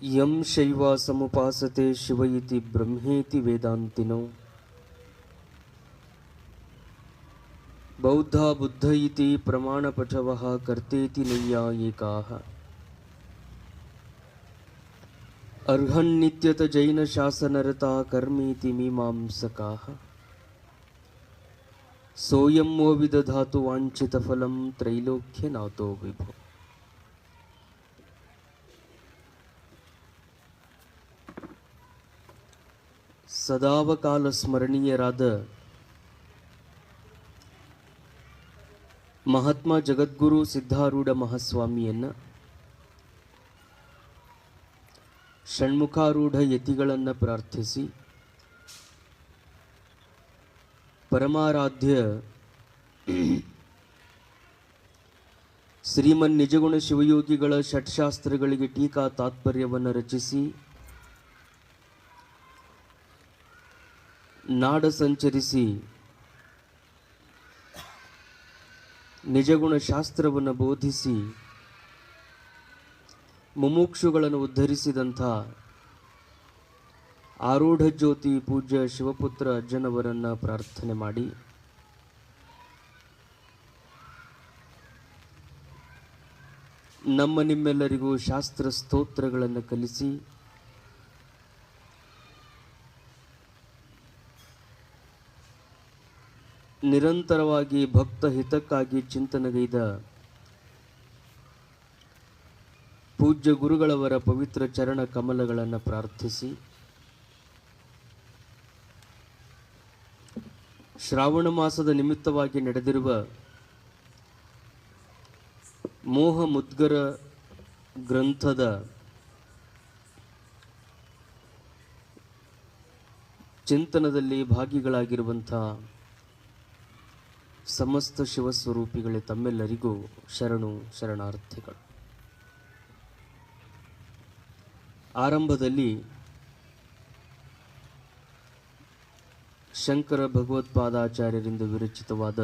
यं शैवा समुपासते शिव इति ब्रह्मेति वेदान्तिनो बौद्धा बुद्ध इति प्रमाणपटवः कर्तेति नैयायिकाः अर्हन्नित्यत जैन शासनरता कर्मीति मीमांसकाः सोऽयं वो विदधातु वाञ्छितफलं त्रैलोक्यनाथो विभो। ಸದಾವಕಾಲ ಸ್ಮರಣೀಯರಾದ ಮಹಾತ್ಮ ಜಗದ್ಗುರು ಸಿದ್ಧಾರೂಢ ಮಹಾಸ್ವಾಮಿಯನ್ನು ಷಣ್ಮುಖಾರೂಢ ಯತಿಗಳನ್ನು ಪ್ರಾರ್ಥಿಸಿ ಪರಮಾರಾಧ್ಯ ಶ್ರೀಮನ್ ನಿಜಗುಣ ಶಿವಯೋಗಿಗಳ ಷಟ್ಶಾಸ್ತ್ರಗಳಿಗೆ ಟೀಕಾ ತಾತ್ಪರ್ಯವನ್ನು ರಚಿಸಿ ನಾಡ ಸಂಚರಿಸಿ ನಿಜಗುಣ ಶಾಸ್ತ್ರವನ್ನು ಬೋಧಿಸಿ ಮುಮುಕ್ಷುಗಳನ್ನು ಉದ್ಧರಿಸಿದಂಥ ಆರೂಢ ಜ್ಯೋತಿ ಪೂಜ್ಯ ಶಿವಪುತ್ರ ಅಜ್ಜನವರನ್ನು ಪ್ರಾರ್ಥನೆ ಮಾಡಿ ನಮ್ಮ ನಿಮ್ಮೆಲ್ಲರಿಗೂ ಶಾಸ್ತ್ರ ಸ್ತೋತ್ರಗಳನ್ನು ಕಲಿಸಿ ನಿರಂತರವಾಗಿ ಭಕ್ತ ಹಿತಕ್ಕಾಗಿ ಚಿಂತನೆಗೈದ ಪೂಜ್ಯ ಗುರುಗಳವರ ಪವಿತ್ರ ಚರಣ ಕಮಲಗಳನ್ನು ಪ್ರಾರ್ಥಿಸಿ ಶ್ರಾವಣ ಮಾಸದ ನಿಮಿತ್ತವಾಗಿ ನಡೆದಿರುವ ಮೋಹ ಮುದ್ಗರ ಗ್ರಂಥದ ಚಿಂತನದಲ್ಲಿ ಭಾಗಿಗಳಾಗಿರುವಂಥ ಸಮಸ್ತ ಶಿವಸ್ವರೂಪಿಗಳೇ ತಮ್ಮೆಲ್ಲರಿಗೂ ಶರಣು ಶರಣಾರ್ಥಿಗಳು. ಆರಂಭದಲ್ಲಿ ಶಂಕರ ಭಗವತ್ಪಾದಾಚಾರ್ಯರಿಂದ ವಿರಚಿತವಾದ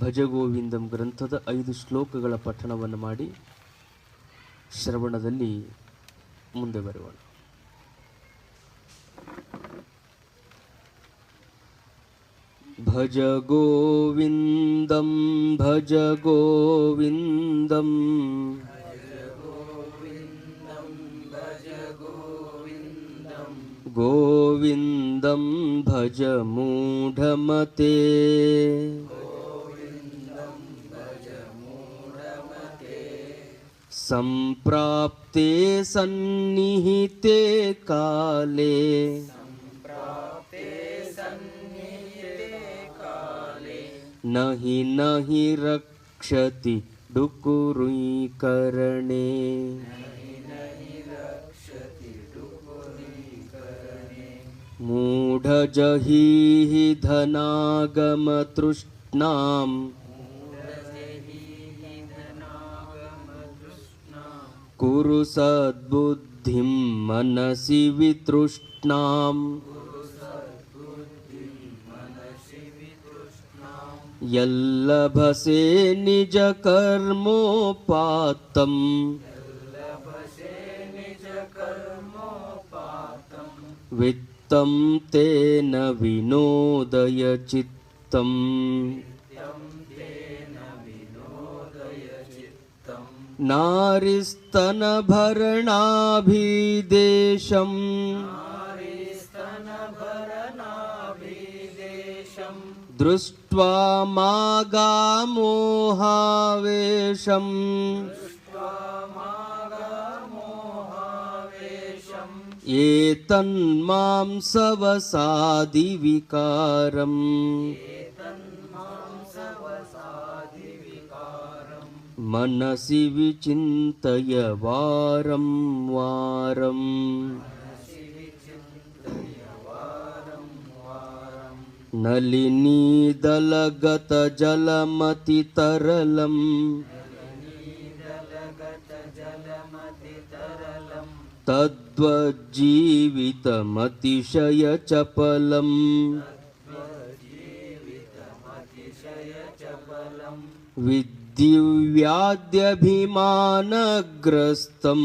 ಭಜಗೋವಿಂದಂ ಗ್ರಂಥದ 5 ಶ್ಲೋಕಗಳ ಪಠಣವನ್ನು ಮಾಡಿ ಶ್ರವಣದಲ್ಲಿ ಮುಂದೆ ಬರೋಣ. ಭಜ ಗೋವಿಂದಂ ಭಜ ಗೋವಿಂದಂ ಗೋವಿಂದಂ ಭಜ ಮೂಢಮತೆ ಸಂಪ್ರಾಪ್ತೆ ಸನ್ನಿಹಿತೆ ಕಾಲೇ नहि नहि रक्षति डुकुरीकरणे मूढजहीहि धनागमतृष्णां कुरु सद्बुद्धिं मनसि वितृष्णां यल्लभसे निज कर्मोपात्तम् वित्तं तेन विनोदय चित्तम् नारिस्तनभरणाभिदेशम् दृष्ट्वा मागामोहावेशम् एतन्मां सवसादिविकारम् मनसि विचिन्तय वारं वारम् नलिनीदलगतजलमतितरलम् तद्वज्जीवितमतिशयचपलम् विद्या ದಿವ್ಯಾದ್ಯಭಿಮಾನಗ್ರಸ್ತಂ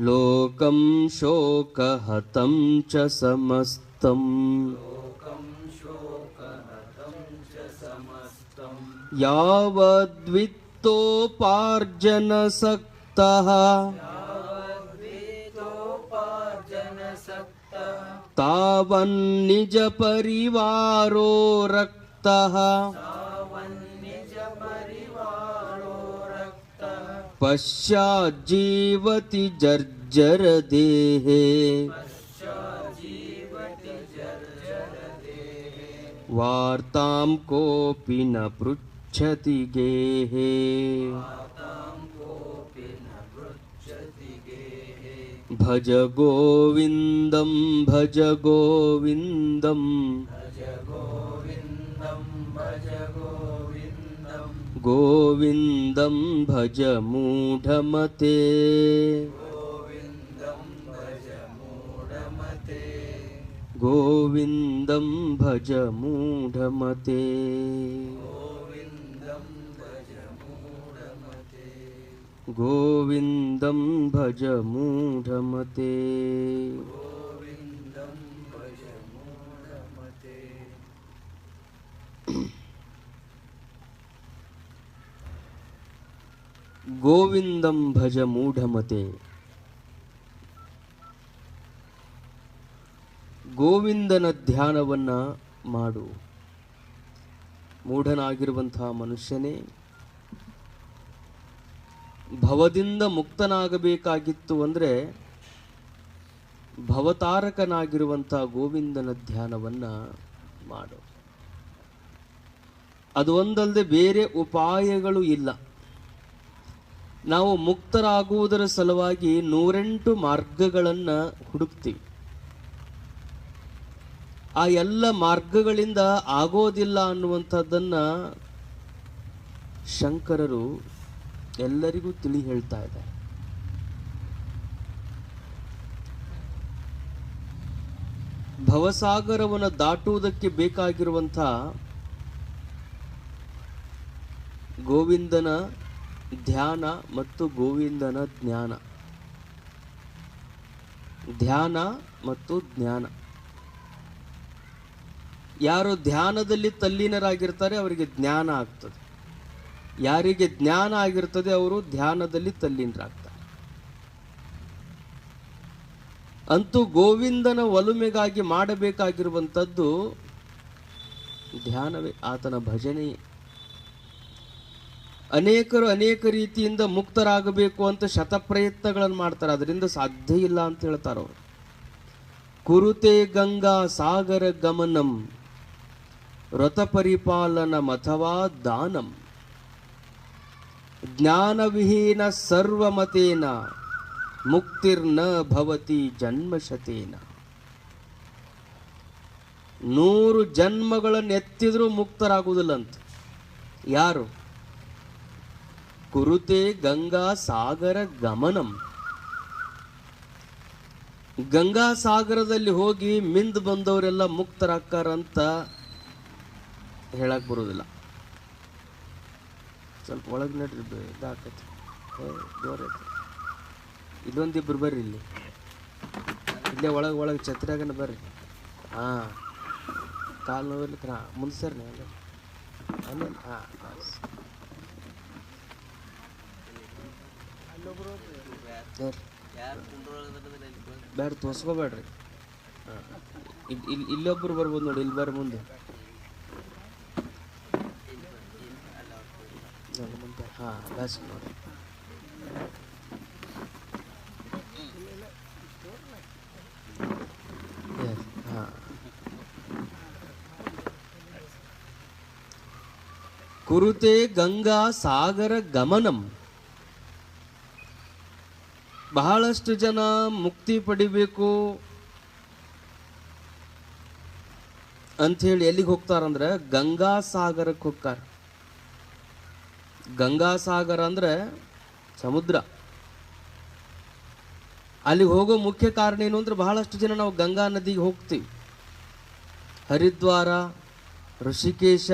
ಲೋಕಂ ಶೋಕಹತಂ ಚ ಸಮಸ್ತಂ ಯಾವದ್ವಿತ್ತೋಪಾರ್ಜನಸಕ್ತಃ ತಾವನ್ನಿಜ ಪರಿವಾರೋ ರಕ್ತಃ ಪಶ್ಚಾಜ್ಜೀವತಿ ಜರ್ಜರ ದೇಹೇ ವಾರ್ತಾಂ ಕೋಪಿ ನ ಪೃಚ್ಛತಿ ಗೇಹೇ ಭಜ ಗೋವಿಂದಂ ಭಜ ಗೋವಿಂದಂ ಗೋವಿಂದಂ ಭಜ ಮೂಢಮತೆ ಗೋವಿಂದಂ ಭಜ ಮೂಢಮತೆ ಗೋವಿಂದಂ ಭಜ ಮೂಢಮತೆ ಗೋವಿಂದಂ ಭಜ ಮೂಢಮತೆ. ಗೋವಿಂದನ ಧ್ಯಾನವನ್ನ ಮಾಡು. ಮೂಢನಾಗಿರುವಂತಹ ಮನುಷ್ಯನೇ, ಭವದಿಂದ ಮುಕ್ತನಾಗಬೇಕಾಗಿತ್ತು ಅಂದರೆ ಭವತಾರಕನಾಗಿರುವಂತಹ ಗೋವಿಂದನ ಧ್ಯಾನವನ್ನ ಮಾಡು. ಅದು ಒಂದಲ್ಲದೆ ಬೇರೆ ಉಪಾಯಗಳು ಇಲ್ಲ. ನಾವು ಮುಕ್ತರಾಗುವುದರ ಸಲುವಾಗಿ 108 ಮಾರ್ಗಗಳನ್ನು ಹುಡುಕ್ತೀವಿ. ಆ ಎಲ್ಲ ಮಾರ್ಗಗಳಿಂದ ಆಗೋದಿಲ್ಲ ಅನ್ನುವಂಥದ್ದನ್ನ ಶಂಕರರು ಎಲ್ಲರಿಗೂ ತಿಳಿ ಹೇಳ್ತಾ ಇದ್ದಾರೆ. ಭವಸಾಗರವನ್ನು ದಾಟುವುದಕ್ಕೆ ಬೇಕಾಗಿರುವಂಥ ಗೋವಿಂದನ ಧ್ಯಾನ ಮತ್ತು ಗೋವಿಂದನ ಜ್ಞಾನ. ಧ್ಯಾನ ಮತ್ತು ಜ್ಞಾನ. ಯಾರು ಧ್ಯಾನದಲ್ಲಿ ತಲ್ಲೀನರಾಗಿರ್ತಾರೆ ಅವರಿಗೆ ಜ್ಞಾನ ಆಗ್ತದೆ. ಯಾರಿಗೆ ಜ್ಞಾನ ಆಗಿರ್ತದೆ ಅವರು ಧ್ಯಾನದಲ್ಲಿ ತಲ್ಲೀನರಾಗ್ತಾರೆ. ಅಂತೂ ಗೋವಿಂದನ ಒಲುಮೆಗಾಗಿ ಮಾಡಬೇಕಾಗಿರುವಂಥದ್ದು ಧ್ಯಾನವೇ, ಆತನ ಭಜನೆಯೇ. ಅನೇಕರು ಅನೇಕ ರೀತಿಯಿಂದ ಮುಕ್ತರಾಗಬೇಕು ಅಂತ ಶತಪ್ರಯತ್ನಗಳನ್ನು ಮಾಡ್ತಾರೆ, ಅದರಿಂದ ಸಾಧ್ಯ ಇಲ್ಲ ಅಂತ ಹೇಳ್ತಾರೆ ಅವರು. ಕುರುತೆ ಗಂಗಾ ಸಾಗರ ಗಮನಂ ವ್ರತ ಪರಿಪಾಲನಂ ಅಥವಾ ದಾನಂ ಜ್ಞಾನವಿಹೀನ ಸರ್ವಮತೇನ ಮುಕ್ತಿರ್ನ ಭವತಿ ಜನ್ಮಶತೇನ. 100 ಜನ್ಮಗಳನ್ನು ಎತ್ತಿದ್ರೂ ಮುಕ್ತರಾಗುವುದಿಲ್ಲಂತ. ಯಾರು? ಕುರುತೆ ಗಂಗಾ ಸಾಗರ ಗಮನಂ. ಗಂಗಾ ಸಾಗರದಲ್ಲಿ ಹೋಗಿ ಮಿಂದು ಬಂದವರೆಲ್ಲ ಮುಕ್ತರಾಗ್ತಾರಂತ ಹೇಳಕ್ ಬರೋದಿಲ್ಲ. ಸ್ವಲ್ಪ ಒಳಗೆ ನಡ್ರಿ, ಇದಾಕತಿ ಜೋರ. ಇಲ್ಲೊಂದಿಬ್ರು ಬರ್ರಿ, ಇಲ್ಲೇ ಒಳಗೆ ಛತ್ರಿಯಾಗನ ಬರ್ರಿ. ಕಾಲು ನೋವಿಲ್ಲ, ಮುಂದೆ ಸರ್ರಿ ಆಮೇಲೆ ಬೇಡ, ತೋರ್ಸ್ಕೋಬೇಡ್ರಿ. ಇಲ್ಲೊಬ್ರು ಬರ್ಬೋದು ನೋಡಿ, ಇಲ್ಲಿ ಬರ್ರಿ ಮುಂದೆ. ಬಸ್ ನೋಡಿ. ಕುರುತೆ ಗಂಗಾ ಸಾಗರ ಗಮನಂ. ಬಹಳಷ್ಟು ಜನ ಮುಕ್ತಿ ಪಡಿಬೇಕು ಅಂಥೇಳಿ ಎಲ್ಲಿಗೆ ಹೋಗ್ತಾರಂದ್ರೆ ಗಂಗಾ ಸಾಗರಕ್ಕೆ ಹೋಗ್ತಾರೆ. ಗಂಗಾ ಸಾಗರ ಅಂದ್ರೆ ಸಮುದ್ರ. ಅಲ್ಲಿಗೆ ಹೋಗೋ ಮುಖ್ಯ ಕಾರಣ ಏನು ಅಂದ್ರೆ ಬಹಳಷ್ಟು ಜನ ನಾವು ಗಂಗಾ ನದಿಗೆ ಹೋಗ್ತೀವಿ. ಹರಿದ್ವಾರ, ಋಷಿಕೇಶ,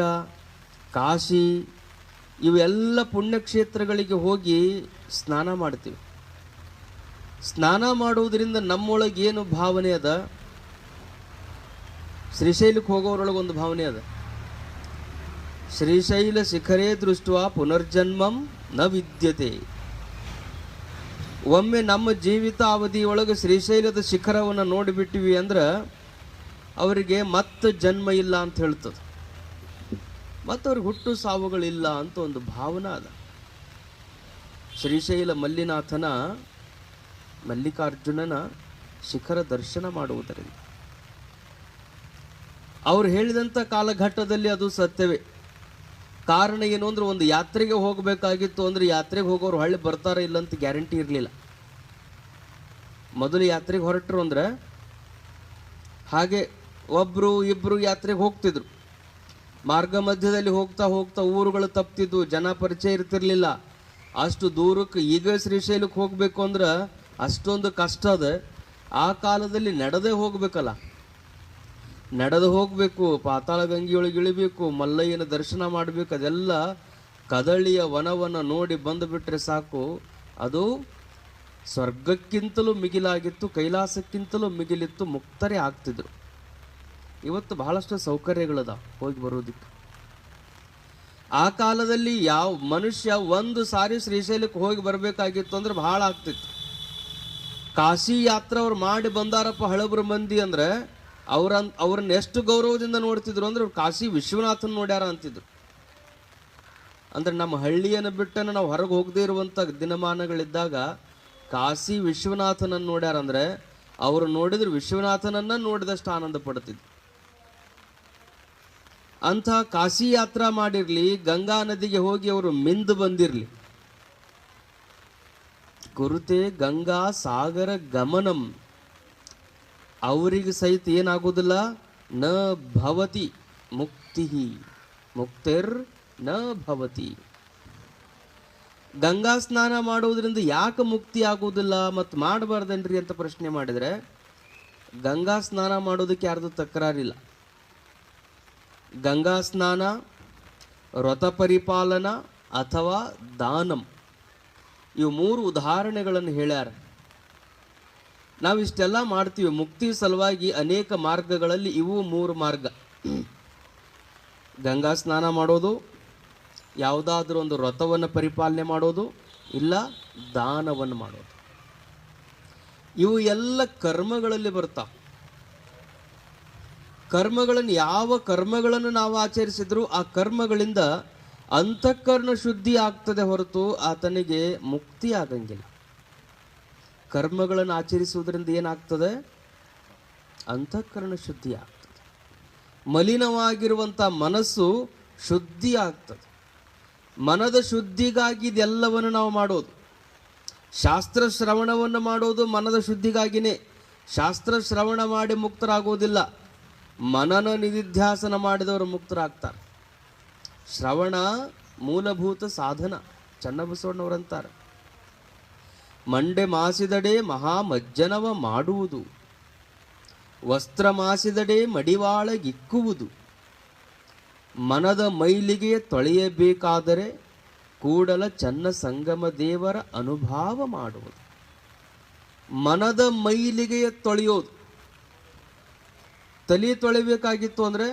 ಕಾಶಿ ಇವೆಲ್ಲ ಪುಣ್ಯಕ್ಷೇತ್ರಗಳಿಗೆ ಹೋಗಿ ಸ್ನಾನ ಮಾಡ್ತೀವಿ. ಸ್ನಾನ ಮಾಡುವುದರಿಂದ ನಮ್ಮೊಳಗೆ ಏನು ಭಾವನೆ ಅದ? ಶ್ರೀಶೈಲಕ್ಕೆ ಹೋಗೋರೊಳಗೆ ಒಂದು ಭಾವನೆ ಅದ, ಶ್ರೀಶೈಲ ಶಿಖರೇ ದೃಷ್ಟ ಪುನರ್ಜನ್ಮಂ ನ ವಿದ್ಯತೆ. ಒಮ್ಮೆ ನಮ್ಮ ಜೀವಿತ ಅವಧಿಯೊಳಗೆ ಶ್ರೀಶೈಲದ ಶಿಖರವನ್ನು ನೋಡಿಬಿಟ್ಟಿವಿ ಅಂದ್ರೆ ಅವರಿಗೆ ಮತ್ತೆ ಜನ್ಮ ಇಲ್ಲ ಅಂತ ಹೇಳ್ತದೆ, ಮತ್ತು ಅವ್ರಿಗೆ ಹುಟ್ಟು ಸಾವುಗಳಿಲ್ಲ ಅಂತ ಒಂದು ಭಾವನೆ ಅದ. ಶ್ರೀಶೈಲ ಮಲ್ಲಿಕಾರ್ಜುನನ ಶಿಖರ ದರ್ಶನ ಮಾಡುವುದರಿಂದ ಅವ್ರು ಹೇಳಿದಂಥ ಕಾಲಘಟ್ಟದಲ್ಲಿ ಅದು ಸತ್ಯವೇ. ಕಾರಣ ಏನು ಅಂದ್ರೆ, ಒಂದು ಯಾತ್ರೆಗೆ ಹೋಗಬೇಕಾಗಿತ್ತು ಅಂದ್ರೆ ಯಾತ್ರೆಗೆ ಹೋಗೋರು ಹಳ್ಳಿ ಬರ್ತಾರ ಇಲ್ಲ ಅಂತ ಗ್ಯಾರಂಟಿ ಇರಲಿಲ್ಲ. ಮೊದಲು ಯಾತ್ರೆಗೆ ಹೊರಟರು ಅಂದ್ರೆ ಹಾಗೆ ಒಬ್ಬರು ಇಬ್ಬರು ಯಾತ್ರೆಗೆ ಹೋಗ್ತಿದ್ರು. ಮಾರ್ಗ ಮಧ್ಯದಲ್ಲಿ ಹೋಗ್ತಾ ಹೋಗ್ತಾ ಊರುಗಳು ತಪ್ತಿದ್ವು, ಜನ ಪರಿಚಯ ಇರ್ತಿರ್ಲಿಲ್ಲ. ಅಷ್ಟು ದೂರಕ್ಕೆ ಈಗ ಶ್ರೀಶೈಲಕ್ಕೆ ಹೋಗಬೇಕು ಅಂದ್ರೆ ಅಷ್ಟೊಂದು ಕಷ್ಟ ಅದ. ಆ ಕಾಲದಲ್ಲಿ ನಡೆದೇ ಹೋಗ್ಬೇಕಲ್ಲ, ನಡೆದು ಹೋಗಬೇಕು, ಪಾತಾಳ ಗಂಗೆಯೊಳಗೆ ಇಳಿಬೇಕು, ಮಲ್ಲಯ್ಯನ ದರ್ಶನ ಮಾಡಬೇಕು. ಅದೆಲ್ಲ ಕದಳಿಯ ವನವನ್ನು ನೋಡಿ ಬಂದುಬಿಟ್ರೆ ಸಾಕು, ಅದು ಸ್ವರ್ಗಕ್ಕಿಂತಲೂ ಮಿಗಿಲಾಗಿತ್ತು, ಕೈಲಾಸಕ್ಕಿಂತಲೂ ಮಿಗಿಲಿತ್ತು, ಮುಕ್ತರೇ ಆಗ್ತಿದ್ರು. ಇವತ್ತು ಬಹಳಷ್ಟು ಸೌಕರ್ಯಗಳದ ಹೋಗಿ ಬರೋದಕ್ಕೆ. ಆ ಕಾಲದಲ್ಲಿ ಯಾವ ಮನುಷ್ಯ ಒಂದು ಸಾರಿ ಶ್ರೀಶೈಲಕ್ಕೆ ಹೋಗಿ ಬರಬೇಕಾಗಿತ್ತು ಅಂದ್ರೆ ಬಹಳ ಆಗ್ತಿತ್ತು. ಕಾಶಿ ಯಾತ್ರೆ ಅವ್ರು ಮಾಡಿ ಬಂದಾರಪ್ಪ ಹಳಬ್ರ ಮಂದಿ ಅಂದ್ರೆ ಅವ್ರನ್ನ ಎಷ್ಟು ಗೌರವದಿಂದ ನೋಡ್ತಿದ್ರು ಅಂದ್ರೆ ಅವ್ರು ಕಾಶಿ ವಿಶ್ವನಾಥನ್ ನೋಡ್ಯಾರ ಅಂತಿದ್ರು. ಅಂದ್ರೆ ನಮ್ಮ ಹಳ್ಳಿಯನ್ನು ಬಿಟ್ಟನ ನಾವು ಹೊರಗೆ ಹೋಗದೇ ಇರುವಂಥ ದಿನಮಾನಗಳಿದ್ದಾಗ ಕಾಶಿ ವಿಶ್ವನಾಥನನ್ನು ನೋಡ್ಯಾರ ಅಂದ್ರೆ ಅವರು ನೋಡಿದ್ರು ವಿಶ್ವನಾಥನನ್ನ ನೋಡಿದಷ್ಟು ಆನಂದ ಪಡ್ತಿದ್ರು. ಅಂಥ ಕಾಶಿ ಯಾತ್ರಾ ಮಾಡಿರ್ಲಿ, ಗಂಗಾ ನದಿಗೆ ಹೋಗಿ ಅವರು ಮಿಂದು ಬಂದಿರಲಿ, ಕುರುತೆ ಗಂಗಾ ಸಾಗರ ಗಮನಂ, ಅವರಿಗೆ ಸಹಿತ ಏನಾಗೋದಿಲ್ಲ, ನ ಭವತಿ ಮುಕ್ತಿ, ಮುಕ್ತಿರ್ ನ ಭವತಿ. ಗಂಗಾ ಸ್ನಾನ ಮಾಡುವುದರಿಂದ ಯಾಕೆ ಮುಕ್ತಿ ಆಗುವುದಿಲ್ಲ ಮತ್ತು ಮಾಡಬಾರ್ದನ್ರಿ ಅಂತ ಪ್ರಶ್ನೆ ಮಾಡಿದರೆ, ಗಂಗಾ ಸ್ನಾನ ಮಾಡೋದಕ್ಕೆ ಯಾರ್ದು ತಕರಾರಿಲ್ಲ. ಗಂಗಾ ಸ್ನಾನ, ವ್ರತ ಪರಿಪಾಲನ ಅಥವಾ ದಾನಂ, ಇವು ಮೂರು ಉದಾಹರಣೆಗಳನ್ನು ಹೇಳ್ಯಾರ. ನಾವಿಷ್ಟೆಲ್ಲ ಮಾಡ್ತೀವಿ ಮುಕ್ತಿ ಸಲುವಾಗಿ. ಅನೇಕ ಮಾರ್ಗಗಳಲ್ಲಿ ಇವು ಮೂರು ಮಾರ್ಗ: ಗಂಗಾ ಸ್ನಾನ ಮಾಡೋದು, ಯಾವುದಾದ್ರೂ ಒಂದು ವ್ರತವನ್ನು ಪರಿಪಾಲನೆ ಮಾಡೋದು, ಇಲ್ಲ ದಾನವನ್ನು ಮಾಡೋದು. ಇವು ಎಲ್ಲ ಕರ್ಮಗಳಲ್ಲಿ ಬರ್ತಾವ. ಕರ್ಮಗಳನ್ನು ಯಾವ ಕರ್ಮಗಳನ್ನು ನಾವು ಆಚರಿಸಿದ್ರು ಆ ಕರ್ಮಗಳಿಂದ ಅಂತಃಕರಣ ಶುದ್ಧಿ ಆಗ್ತದೆ ಹೊರತು ಆತನಿಗೆ ಮುಕ್ತಿ ಆಗಂಗಿಲ್ಲ. ಕರ್ಮಗಳನ್ನು ಆಚರಿಸುವುದರಿಂದ ಏನಾಗ್ತದೆ? ಅಂತಃಕರಣ ಶುದ್ಧಿ ಆಗ್ತದೆ. ಮಲಿನವಾಗಿರುವಂಥ ಮನಸ್ಸು ಶುದ್ಧಿ ಆಗ್ತದೆ. ಮನದ ಶುದ್ಧಿಗಾಗಿ ಇದೆಲ್ಲವನ್ನು ನಾವು ಮಾಡೋದು. ಶಾಸ್ತ್ರ ಶ್ರವಣವನ್ನು ಮಾಡೋದು ಮನದ ಶುದ್ಧಿಗಾಗಿನೇ. ಶಾಸ್ತ್ರ ಶ್ರವಣ ಮಾಡಿ ಮುಕ್ತರಾಗೋದಿಲ್ಲ, ಮನನ ನಿಧಿಧ್ಯಾಸನ ಮಾಡಿದವರು ಮುಕ್ತರಾಗ್ತಾರೆ. ಶ್ರವಣ ಮೂಲಭೂತ ಸಾಧನ. ಚನ್ನಬಸವಣ್ಣವರಂತಾರೆ, ಮಂಡೆ ಮಾಸಿದಡೆ ಮಹಾಮಜ್ಜನವ ಮಾಡುವುದು, ವಸ್ತ್ರ ಮಾಸಿದಡೆ ಮಡಿವಾಳಗಿಕ್ಕುವುದು, ಮನದ ಮೈಲಿಗೆ ತೊಳೆಯಬೇಕಾದರೆ ಕೂಡಲ ಚನ್ನ ಸಂಗಮ ದೇವರ ಅನುಭವ ಮಾಡುವುದು. ಮನದ ಮೈಲಿಗೆ ತೊಳೆಯೋದು. ತಲೆ ತೊಳಿಬೇಕಾಗಿತ್ತು ಅಂದರೆ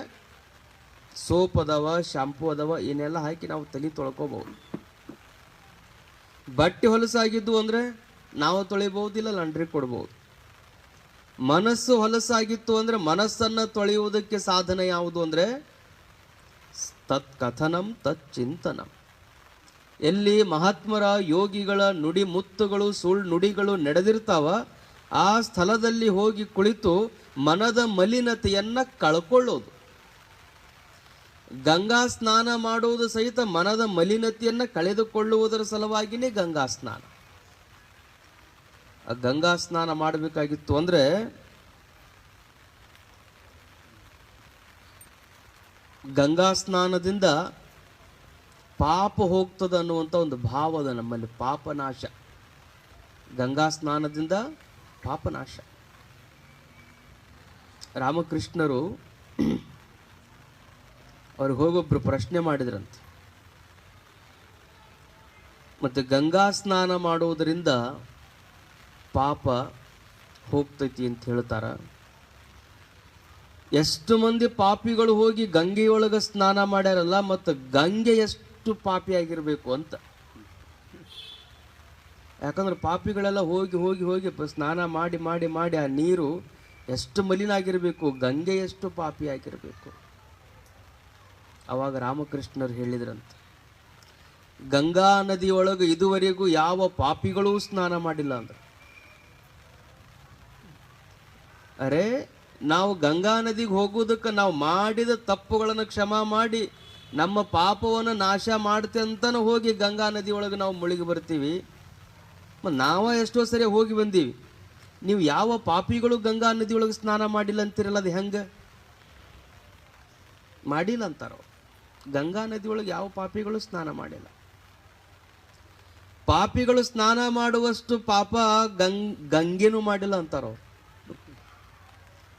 ಸೋಪ್ ಅದಾವ, ಶಾಂಪೂ ಅದಾವ, ಏನೆಲ್ಲ ಹಾಕಿ ನಾವು ತಲೆ ತೊಳ್ಕೋಬಹುದು. ಬಟ್ಟೆ ಹೊಲಸಾಗಿದ್ದು ಅಂದರೆ ನಾವು ತೊಳಿಬಹುದಿಲ್ಲ, ಲಾಂಡ್ರಿ ಕೊಡ್ಬೋದು. ಮನಸ್ಸು ಹೊಲಸಾಗಿತ್ತು ಅಂದರೆ ಮನಸ್ಸನ್ನು ತೊಳೆಯುವುದಕ್ಕೆ ಸಾಧನ ಯಾವುದು ಅಂದರೆ ತತ್ ಕಥನಂ ತತ್ ಚಿಂತನಂ. ಎಲ್ಲಿ ಮಹಾತ್ಮರ ಯೋಗಿಗಳ ನುಡಿ ಮುತ್ತುಗಳು ಸುಳ್ಳು ನುಡಿಗಳು ನಡೆದಿರ್ತಾವ ಆ ಸ್ಥಳದಲ್ಲಿ ಹೋಗಿ ಕುಳಿತು ಮನದ ಮಲಿನತೆಯನ್ನು ಕಳ್ಕೊಳ್ಳೋದು. ಗಂಗಾ ಸ್ನಾನ ಮಾಡುವುದು ಸಹಿತ ಮನದ ಮಲಿನತೆಯನ್ನು ಕಳೆದುಕೊಳ್ಳುವುದರ ಸಲುವಾಗಿಯೇ ಗಂಗಾ ಸ್ನಾನ. ಗಂಗಾ ಸ್ನಾನ ಮಾಡಬೇಕಾಗಿತ್ತು ಅಂದರೆ ಗಂಗಾ ಸ್ನಾನದಿಂದ ಪಾಪ ಹೋಗ್ತದೆ ಅನ್ನುವಂಥ ಒಂದು ಭಾವದ ನಮ್ಮಲ್ಲಿ. ಪಾಪನಾಶ, ಗಂಗಾ ಸ್ನಾನದಿಂದ ಪಾಪನಾಶ. ರಾಮಕೃಷ್ಣರು ಅವ್ರಿಗೆ ಹೋಗೊಬ್ರು ಪ್ರಶ್ನೆ ಮಾಡಿದ್ರಂತೆ, ಮತ್ತು ಗಂಗಾ ಸ್ನಾನ ಮಾಡುವುದರಿಂದ ಪಾಪ ಹೋಗ್ತೈತಿ ಅಂತ ಹೇಳ್ತಾರ. ಎಷ್ಟು ಮಂದಿ ಪಾಪಿಗಳು ಹೋಗಿ ಗಂಗೆಯೊಳಗೆ ಸ್ನಾನ ಮಾಡ್ಯಾರಲ್ಲ, ಮತ್ತು ಗಂಗೆ ಎಷ್ಟು ಪಾಪಿ ಆಗಿರಬೇಕು ಅಂತ. ಯಾಕಂದ್ರೆ ಪಾಪಿಗಳೆಲ್ಲ ಹೋಗಿ ಹೋಗಿ ಹೋಗಿ ಸ್ನಾನ ಮಾಡಿ ಮಾಡಿ ಮಾಡಿ ಆ ನೀರು ಎಷ್ಟು ಮಲಿನ ಆಗಿರಬೇಕು, ಗಂಗೆ ಎಷ್ಟು ಪಾಪಿ ಆಗಿರಬೇಕು. ಅವಾಗ ರಾಮಕೃಷ್ಣರು ಹೇಳಿದ್ರಂತೆ, ಗಂಗಾ ನದಿಯೊಳಗೆ ಇದುವರೆಗೂ ಯಾವ ಪಾಪಿಗಳೂ ಸ್ನಾನ ಮಾಡಿಲ್ಲ ಅಂದ್ರೆ. ಅರೆ, ನಾವು ಗಂಗಾ ನದಿಗೆ ಹೋಗೋದಕ್ಕೆ ನಾವು ಮಾಡಿದ ತಪ್ಪುಗಳನ್ನು ಕ್ಷಮಾ ಮಾಡಿ ನಮ್ಮ ಪಾಪವನ್ನು ನಾಶ ಮಾಡ್ತೆ ಅಂತನೂ ಹೋಗಿ ಗಂಗಾ ನದಿಯೊಳಗೆ ನಾವು ಮುಳುಗಿ ಬರ್ತೀವಿ. ನಾವ ಎಷ್ಟೋ ಸರಿ ಹೋಗಿ ಬಂದೀವಿ. ನೀವು ಯಾವ ಪಾಪಿಗಳು ಗಂಗಾ ನದಿಯೊಳಗೆ ಸ್ನಾನ ಮಾಡಿಲ್ಲ ಅಂತಿರಲ್ಲ, ಅದು ಹೆಂಗೆ? ಮಾಡಿಲ್ಲ ಅಂತಾರ. ಗಂಗಾ ನದಿಯೊಳಗೆ ಯಾವ ಪಾಪಿಗಳು ಸ್ನಾನ ಮಾಡಿಲ್ಲ. ಪಾಪಿಗಳು ಸ್ನಾನ ಮಾಡುವಷ್ಟು ಪಾಪ ಗಂಗೆನೂ ಮಾಡಿಲ್ಲ ಅಂತಾರ.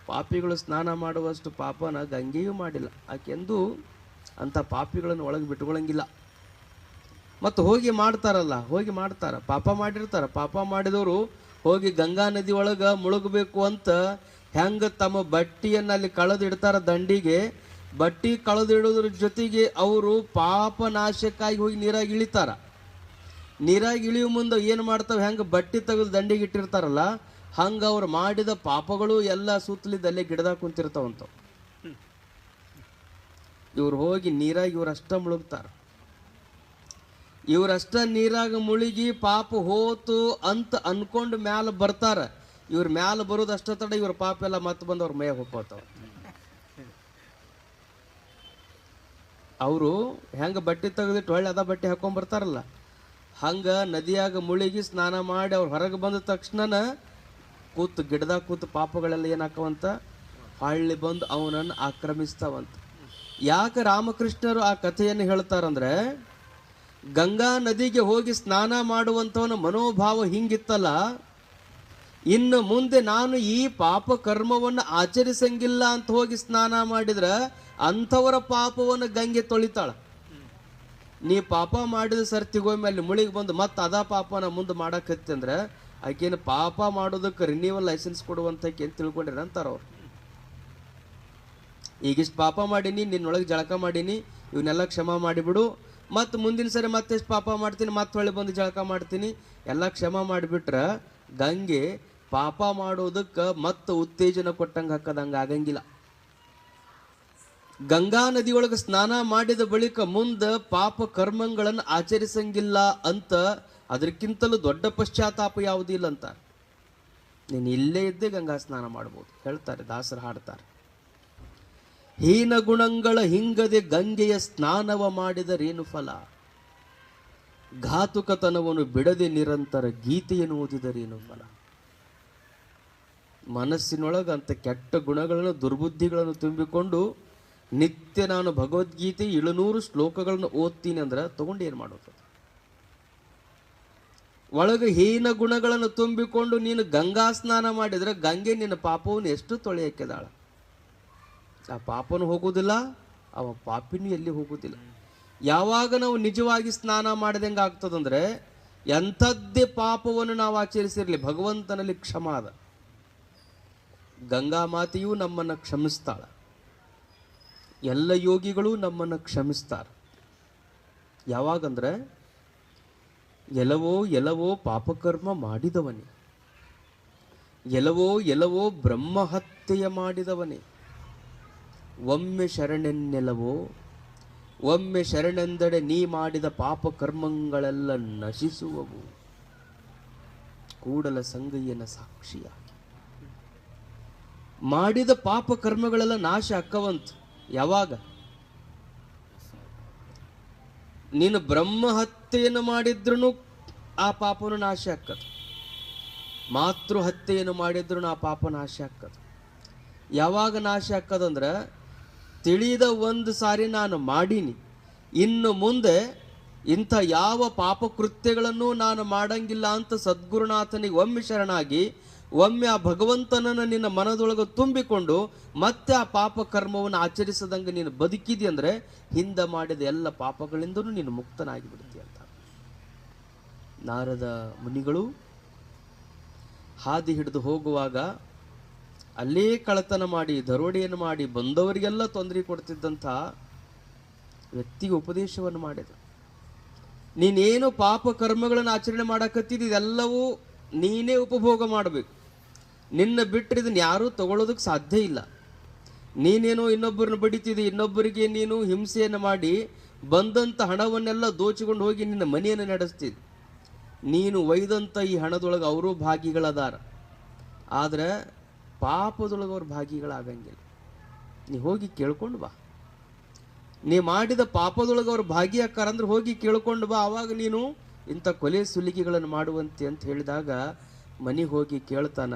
ಪಾಪಿಗಳು ಸ್ನಾನ ಮಾಡುವಷ್ಟು ಪಾಪನ ಗಂಗೆಯೂ ಮಾಡಿಲ್ಲ. ಆಕೆಂದು ಅಂಥ ಪಾಪಿಗಳನ್ನು ಒಳಗೆ ಬಿಟ್ಕೊಳ್ಳಂಗಿಲ್ಲ. ಮತ್ತು ಹೋಗಿ ಮಾಡ್ತಾರಲ್ಲ, ಹೋಗಿ ಮಾಡ್ತಾರ, ಪಾಪ ಮಾಡಿರ್ತಾರ. ಪಾಪ ಮಾಡಿದವರು ಹೋಗಿ ಗಂಗಾ ನದಿ ಒಳಗೆ ಮುಳುಗಬೇಕು ಅಂತ ಹೆಂಗೆ ತಮ್ಮ ಬಟ್ಟಿಯನ್ನು ಅಲ್ಲಿ ಕಳೆದಿಡ್ತಾರ ದಂಡಿಗೆ, ಬಟ್ಟಿ ಕಳೆದಿಡೋದ್ರ ಜೊತೆಗೆ ಅವರು ಪಾಪ ನಾಶಕ್ಕಾಗಿ ಹೋಗಿ ನೀರಾಗಿ ಇಳಿತಾರ. ನೀರಾಗಿ ಇಳಿಯುವ ಮುಂದೆ ಏನು ಮಾಡ್ತಾವೆ, ಹೆಂಗೆ ಬಟ್ಟಿ ತೆಗೆದು ದಂಡಿಗೆ ಇಟ್ಟಿರ್ತಾರಲ್ಲ, ಹಂಗೆ ಅವ್ರು ಮಾಡಿದ ಪಾಪಗಳು ಎಲ್ಲ ಸುತ್ತಲಿದ್ದಲ್ಲೇ ಗಿಡದಾಗ ಕುಂತಿರ್ತಾವಂತ. ಇವ್ರು ಹೋಗಿ ನೀರಾಗಿ ಇವರಷ್ಟ ಮುಳುಗ್ತಾರ. ಇವರಷ್ಟ ನೀರಾಗ ಮುಳುಗಿ ಪಾಪ ಹೋತು ಅಂತ ಅನ್ಕೊಂಡು ಮ್ಯಾಲ ಬರ್ತಾರ. ಇವ್ರ ಮ್ಯಾಲ ಬರೋದು ಅಷ್ಟ ತಡ ಇವ್ರ ಪಾಪ ಎಲ್ಲ ಮತ್ತೆ ಬಂದು ಅವ್ರ ಮೈಯಾಗ ಹೋಗ್ತಾವ. ಅವರು ಹೆಂಗ ಬಟ್ಟೆ ತೆಗೆದಿಟ್ಟು ಹೊಳ್ಳಿ ಅದ ಬಟ್ಟೆ ಹಾಕೊಂಡ್ ಬರ್ತಾರಲ್ಲ, ಹಂಗ ನದಿಯಾಗ ಮುಳುಗಿ ಸ್ನಾನ ಮಾಡಿ ಅವ್ರು ಹೊರಗೆ ಬಂದ ತಕ್ಷಣ ಕೂತು ಗಿಡದಾಗ ಕೂತು ಪಾಪಗಳೆಲ್ಲ ಏನಾಕವಂತ ಹೊಳ್ಳಿ ಬಂದು ಅವನನ್ನು ಆಕ್ರಮಿಸ್ತಾವಂತ. ಯಾಕೆ ರಾಮಕೃಷ್ಣರು ಆ ಕಥೆಯನ್ನು ಹೇಳ್ತಾರಂದ್ರೆ, ಗಂಗಾ ನದಿಗೆ ಹೋಗಿ ಸ್ನಾನ ಮಾಡುವಂಥವನ ಮನೋಭಾವ ಹಿಂಗಿತ್ತಲ್ಲ, ಇನ್ನು ಮುಂದೆ ನಾನು ಈ ಪಾಪ ಕರ್ಮವನ್ನು ಆಚರಿಸಂಗಿಲ್ಲ ಅಂತ ಹೋಗಿ ಸ್ನಾನ ಮಾಡಿದ್ರೆ ಅಂಥವರ ಪಾಪವನ್ನು ಗಂಗೆ ತೊಳಿತಾಳ. ನೀ ಪಾಪ ಮಾಡಿದ ಸರ್ತಿಗೊಮ್ಮೆ ಅಲ್ಲಿ ಮುಳಿಗೆ ಬಂದು ಮತ್ತೆ ಅದ ಪಾಪನ ಮುಂದೆ ಮಾಡಕತ್ತಿ ಅಂದ್ರೆ ಆಕೇನು ಪಾಪ ಮಾಡೋದಕ್ಕೆ ರಿನ್ಯೂವಲ್ ಲೈಸೆನ್ಸ್ ಕೊಡುವಂತಕ್ಕೆ ಅಂತ ತಿಳ್ಕೊಂಡಿರ ಅಂತಾರ ಅವ್ರು. ಈಗಿಷ್ಟು ಪಾಪ ಮಾಡೀನಿ, ನಿನ್ನೊಳಗೆ ಜಳಕ ಮಾಡೀನಿ, ಇವನ್ನೆಲ್ಲ ಕ್ಷಮಾ ಮಾಡಿಬಿಡು, ಮತ್ತು ಮುಂದಿನ ಸರಿ ಮತ್ತೆಷ್ಟು ಪಾಪ ಮಾಡ್ತೀನಿ, ಮತ್ತೆ ಹೊಳ್ಳಿ ಬಂದು ಜಳಕ ಮಾಡ್ತೀನಿ, ಎಲ್ಲ ಕ್ಷಮಾ ಮಾಡಿಬಿಟ್ರೆ ಗಂಗೆ ಪಾಪ ಮಾಡೋದಕ್ಕೆ ಮತ್ತೆ ಉತ್ತೇಜನ ಕೊಟ್ಟಂಗೆ ಹಾಕದಂಗೆ ಆಗಂಗಿಲ್ಲ. ಗಂಗಾ ನದಿಯೊಳಗೆ ಸ್ನಾನ ಮಾಡಿದ ಬಳಿಕ ಮುಂದೆ ಪಾಪ ಕರ್ಮಗಳನ್ನು ಆಚರಿಸಂಗಿಲ್ಲ ಅಂತ, ಅದಕ್ಕಿಂತಲೂ ದೊಡ್ಡ ಪಶ್ಚಾತ್ತಾಪ ಯಾವುದೂ ಇಲ್ಲ ಅಂತ. ನೀನು ಇಲ್ಲೇ ಇದ್ದೇ ಗಂಗಾ ಸ್ನಾನ ಮಾಡ್ಬೋದು ಹೇಳ್ತಾರೆ, ದಾಸರು ಹಾಡ್ತಾರೆ. ಹೀನ ಗುಣಗಳ ಹಿಂಗದೆ ಗಂಗೆಯ ಸ್ನಾನವ ಮಾಡಿದರೇನು ಫಲ, ಘಾತುಕತನವನ್ನು ಬಿಡದೆ ನಿರಂತರ ಗೀತೆಯನ್ನು ಓದಿದರೇನು ಫಲ. ಮನಸ್ಸಿನೊಳಗಂತ ಕೆಟ್ಟ ಗುಣಗಳನ್ನು ದುರ್ಬುದ್ಧಿಗಳನ್ನು ತುಂಬಿಕೊಂಡು ನಿತ್ಯ ನಾನು ಭಗವದ್ಗೀತೆ 700 ಶ್ಲೋಕಗಳನ್ನು ಓದ್ತೀನಿ ಅಂದ್ರೆ ತಗೊಂಡು ಏನು ಮಾಡೋದು? ಒಳಗೆ ಹೀನ ಗುಣಗಳನ್ನು ತುಂಬಿಕೊಂಡು ನೀನು ಗಂಗಾ ಸ್ನಾನ ಮಾಡಿದ್ರೆ ಗಂಗೆ ನಿನ್ನ ಪಾಪವನ್ನು ಎಷ್ಟು ತೊಳೆಯಕ್ಕೆದಾಳ. ಆ ಪಾಪನು ಹೋಗುವುದಿಲ್ಲ, ಅವ ಪಾಪಿನೂ ಎಲ್ಲಿ ಹೋಗುವುದಿಲ್ಲ. ಯಾವಾಗ ನಾವು ನಿಜವಾಗಿ ಸ್ನಾನ ಮಾಡಿದಂಗೆ ಆಗ್ತದಂದ್ರೆ, ಎಂಥದ್ದೇ ಪಾಪವನ್ನು ನಾವು ಆಚರಿಸಿರಲಿ ಭಗವಂತನಲ್ಲಿ ಕ್ಷಮ ಅದ. ಗಂಗಾ ಮಾತೆಯೂ ನಮ್ಮನ್ನು ಕ್ಷಮಿಸ್ತಾಳೆ, ಎಲ್ಲ ಯೋಗಿಗಳು ನಮ್ಮನ್ನು ಕ್ಷಮಿಸ್ತಾರೆ. ಯಾವಾಗಂದ್ರೆ, ಎಲ್ಲವೋ ಎಲ್ಲವೋ ಪಾಪಕರ್ಮ ಮಾಡಿದವನೇ, ಎಲ್ಲವೋ ಎಲ್ಲವೋ ಬ್ರಹ್ಮಹತ್ಯೆಯ ಮಾಡಿದವನೇ, ಒಮ್ಮೆ ಶರಣೆನ್ನೆಲ್ಲವೋ, ಒಮ್ಮೆ ಶರಣೆಂದಡೆ ನೀ ಮಾಡಿದ ಪಾಪ ಕರ್ಮಗಳೆಲ್ಲ ನಶಿಸುವವು, ಕೂಡಲ ಸಂಗಯ್ಯನ ಸಾಕ್ಷಿಯಾಗಿ. ಮಾಡಿದ ಪಾಪ ಕರ್ಮಗಳೆಲ್ಲ ನಾಶ ಅಕ್ಕವಂತ. ಯಾವಾಗ ನೀನು ಬ್ರಹ್ಮ ಹತ್ಯೆಯನ್ನು ಮಾಡಿದ್ರೂ ಆ ಪಾಪನು ನಾಶ ಆಕ್ಕದು, ಮಾತೃ ಹತ್ಯೆಯನ್ನು ಮಾಡಿದ್ರು ಆ ಪಾಪ ನಾಶ ಆಕ್ಕದು. ಯಾವಾಗ ನಾಶ ಆಕ್ಕದಂದ್ರೆ, ತಿಳಿದ ಒಂದು ಸಾರಿ ನಾನು ಮಾಡೀನಿ, ಇನ್ನು ಮುಂದೆ ಇಂಥ ಯಾವ ಪಾಪ ಕೃತ್ಯಗಳನ್ನು ನಾನು ಮಾಡಂಗಿಲ್ಲ ಅಂತ ಸದ್ಗುರುನಾಥನಿಗೆ ಒಮ್ಮೆ ಶರಣಾಗಿ ಒಮ್ಮೆ ಆ ಭಗವಂತನನ್ನು ನಿನ್ನ ಮನದೊಳಗೆ ತುಂಬಿಕೊಂಡು ಮತ್ತೆ ಆ ಪಾಪ ಕರ್ಮವನ್ನು ಆಚರಿಸದಂಗೆ ನೀನು ಬದುಕಿದಿ ಅಂದ್ರೆ ಹಿಂದೆ ಮಾಡಿದ ಎಲ್ಲ ಪಾಪಗಳಿಂದಲೂ ನೀನು ಮುಕ್ತನಾಗಿ ಬಿಡ್ತೀಯ ಅಂತ. ನಾರದ ಮುನಿಗಳು ಹಾದಿ ಹಿಡಿದು ಹೋಗುವಾಗ ಅಲ್ಲೇ ಕಳತನ ಮಾಡಿ ದರೋಡೆಯನ್ನು ಮಾಡಿ ಬಂದವರಿಗೆಲ್ಲ ತೊಂದರೆ ಕೊಡ್ತಿದ್ದಂಥ ವ್ಯಕ್ತಿಗೆ ಉಪದೇಶವನ್ನು ಮಾಡಿದರು. ನೀನೇನು ಪಾಪ ಕರ್ಮಗಳನ್ನು ಆಚರಣೆ ಮಾಡಕತ್ತಿದ್ದು ಇದೆಲ್ಲವೂ ನೀನೇ ಉಪಭೋಗ ಮಾಡಬೇಕು. ನಿನ್ನ ಬಿಟ್ಟರೆ ಇದನ್ನು ಯಾರೂ ತಗೊಳ್ಳೋದಕ್ಕೆ ಸಾಧ್ಯ ಇಲ್ಲ. ನೀನೇನೋ ಇನ್ನೊಬ್ಬರನ್ನ ಬಡಿತಿದ್ದಿ, ಇನ್ನೊಬ್ಬರಿಗೆ ನೀನು ಹಿಂಸೆಯನ್ನು ಮಾಡಿ ಬಂದಂಥ ಹಣವನ್ನೆಲ್ಲ ದೋಚಿಕೊಂಡು ಹೋಗಿ ನಿನ್ನ ಮನೆಯನ್ನು ನಡೆಸ್ತಿದ್ದಿ. ನೀನು ಒಯ್ದಂಥ ಈ ಹಣದೊಳಗೆ ಅವರು ಭಾಗಿಗಳದಾರ, ಆದರೆ ಪಾಪದೊಳಗೆ ಅವ್ರ ಭಾಗಿಗಳಾಗಂಗಿಲ್ಲ. ನೀ ಹೋಗಿ ಕೇಳ್ಕೊಂಡು ಬಾ. ನೀ ಮಾಡಿದ ಪಾಪದೊಳಗೆ ಅವ್ರು ಭಾಗಿಯಾಕಾರ ಅಂದ್ರೆ ಹೋಗಿ ಕೇಳ್ಕೊಂಡು ಬಾ, ಆವಾಗ ನೀನು ಇಂಥ ಕೊಲೆ ಸುಲಿಗೆಗಳನ್ನು ಮಾಡುವಂತೆ ಅಂತ ಹೇಳಿದಾಗ ಮನೆಗೆ ಹೋಗಿ ಕೇಳ್ತಾನ.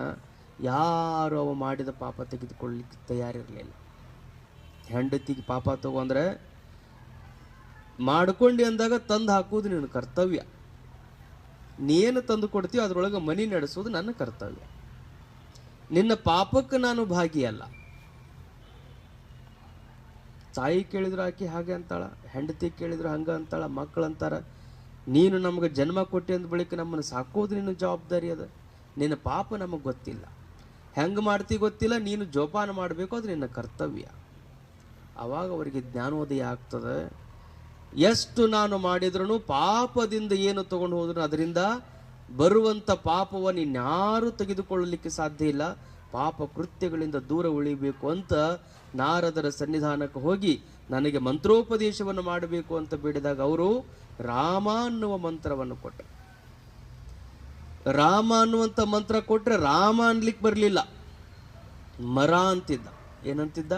ಯಾರು ಅವ ಮಾಡಿದ ಪಾಪ ತೆಗೆದುಕೊಳ್ಳಲಿಕ್ಕೆ ತಯಾರಿರಲಿಲ್ಲ. ಹೆಂಡತಿಗೆ ಪಾಪ ತಗೊಂಡ್ರೆ ಮಾಡ್ಕೊಂಡು ಅಂದಾಗ ತಂದು ಹಾಕುವುದು ನಿನ್ನ ಕರ್ತವ್ಯ. ನೀನು ತಂದು ಕೊಡ್ತೀವಿ ಅದರೊಳಗೆ ಮನೆ ನಡೆಸೋದು ನನ್ನ ಕರ್ತವ್ಯ. ನಿನ್ನ ಪಾಪಕ್ಕೆ ನಾನು ಭಾಗಿಯಲ್ಲ. ತಾಯಿ ಕೇಳಿದ್ರು ಆಕೆ ಹಾಗೆ ಅಂತಾಳ, ಹೆಂಡತಿ ಕೇಳಿದ್ರು ಹಂಗೆ ಅಂತಾಳ, ಮಕ್ಕಳು ಅಂತಾರ. ನೀನು ನಮಗೆ ಜನ್ಮ ಕೊಟ್ಟಿ ಅಂದ ಬಳಿಕ ನಮ್ಮನ್ನು ಸಾಕೋದು ನಿನ್ನ ಜವಾಬ್ದಾರಿ ಅದ. ನಿನ್ನ ಪಾಪ ನಮಗೆ ಗೊತ್ತಿಲ್ಲ, ಹೆಂಗೆ ಮಾಡ್ತಿ ಗೊತ್ತಿಲ್ಲ, ನೀನು ಜೋಪಾನ ಮಾಡಬೇಕು, ಅದು ನಿನ್ನ ಕರ್ತವ್ಯ. ಆವಾಗ ಅವರಿಗೆ ಜ್ಞಾನೋದಯ ಆಗ್ತದೆ. ಎಷ್ಟು ನಾನು ಮಾಡಿದ್ರೂ ಪಾಪದಿಂದ ಏನು ತಗೊಂಡು ಹೋದ್ರು ಅದರಿಂದ ಬರುವಂಥ ಪಾಪವನ್ನು ಇನ್ಯಾರೂ ತೆಗೆದುಕೊಳ್ಳಲಿಕ್ಕೆ ಸಾಧ್ಯ ಇಲ್ಲ. ಪಾಪ ಕೃತ್ಯಗಳಿಂದ ದೂರ ಉಳಿಬೇಕು ಅಂತ ನಾರದರ ಸನ್ನಿಧಾನಕ್ಕೆ ಹೋಗಿ ನನಗೆ ಮಂತ್ರೋಪದೇಶವನ್ನು ಮಾಡಬೇಕು ಅಂತ ಬೇಡಿದಾಗ ಅವರು ರಾಮ ಅನ್ನುವ ಮಂತ್ರವನ್ನು ಕೊಟ್ಟರು. ರಾಮ ಅನ್ನುವಂಥ ಮಂತ್ರ ಕೊಟ್ಟರೆ ರಾಮ ಅನ್ಲಿಕ್ಕೆ ಬರಲಿಲ್ಲ, ಮರ ಅಂತಿದ್ದ. ಏನಂತಿದ್ದ?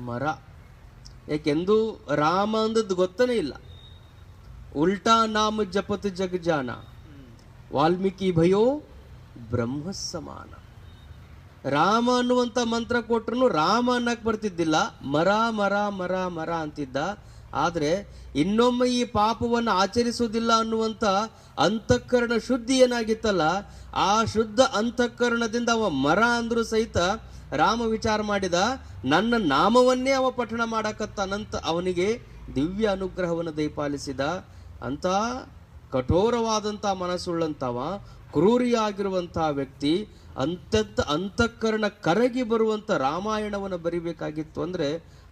ಮರ. ಯಾಕೆಂದು ರಾಮ ಅಂದದ್ದು ಗೊತ್ತನೇ ಇಲ್ಲ. ಉಲ್ಟಾ ನಾಮ ಜಪತ್ ಜಗಜಾನ ವಾಲ್ಮೀಕಿ ಭಯೋ ಬ್ರಹ್ಮ ಸಮಾನ. ರಾಮ ಅನ್ನುವಂಥ ಮಂತ್ರ ಕೊಟ್ಟರು ರಾಮ ಅನ್ನಕ್ಕೆ ಬರ್ತಿದ್ದಿಲ್ಲ, ಮರ ಮರ ಮರ ಮರ ಅಂತಿದ್ದ. ಆದರೆ ಇನ್ನೊಮ್ಮೆ ಈ ಪಾಪವನ್ನು ಆಚರಿಸುವುದಿಲ್ಲ ಅನ್ನುವಂಥ ಅಂತಃಕರಣ ಶುದ್ಧಿ ಏನಾಗಿತ್ತಲ್ಲ, ಆ ಶುದ್ಧ ಅಂತಃಕರಣದಿಂದ ಅವ ಮರ ಅಂದ್ರೂ ಸಹಿತ ರಾಮ ವಿಚಾರ ಮಾಡಿದ, ನನ್ನ ನಾಮವನ್ನೇ ಅವ ಪಠಣ ಮಾಡಕತ್ತಾನಂತ ಅವನಿಗೆ ದಿವ್ಯ ಅನುಗ್ರಹವನ್ನು ದಯಪಾಲಿಸಿದ. ಅಂತ ಕಠೋರವಾದಂಥ ಮನಸ್ಸುಳ್ಳಂಥವ, ಕ್ರೂರಿಯಾಗಿರುವಂಥ ವ್ಯಕ್ತಿ ಅಂತಃಕರಣ ಕರಗಿ ಬರುವಂಥ ರಾಮಾಯಣವನ್ನು ಬರಿಬೇಕಾಗಿತ್ತು ಅಂದರೆ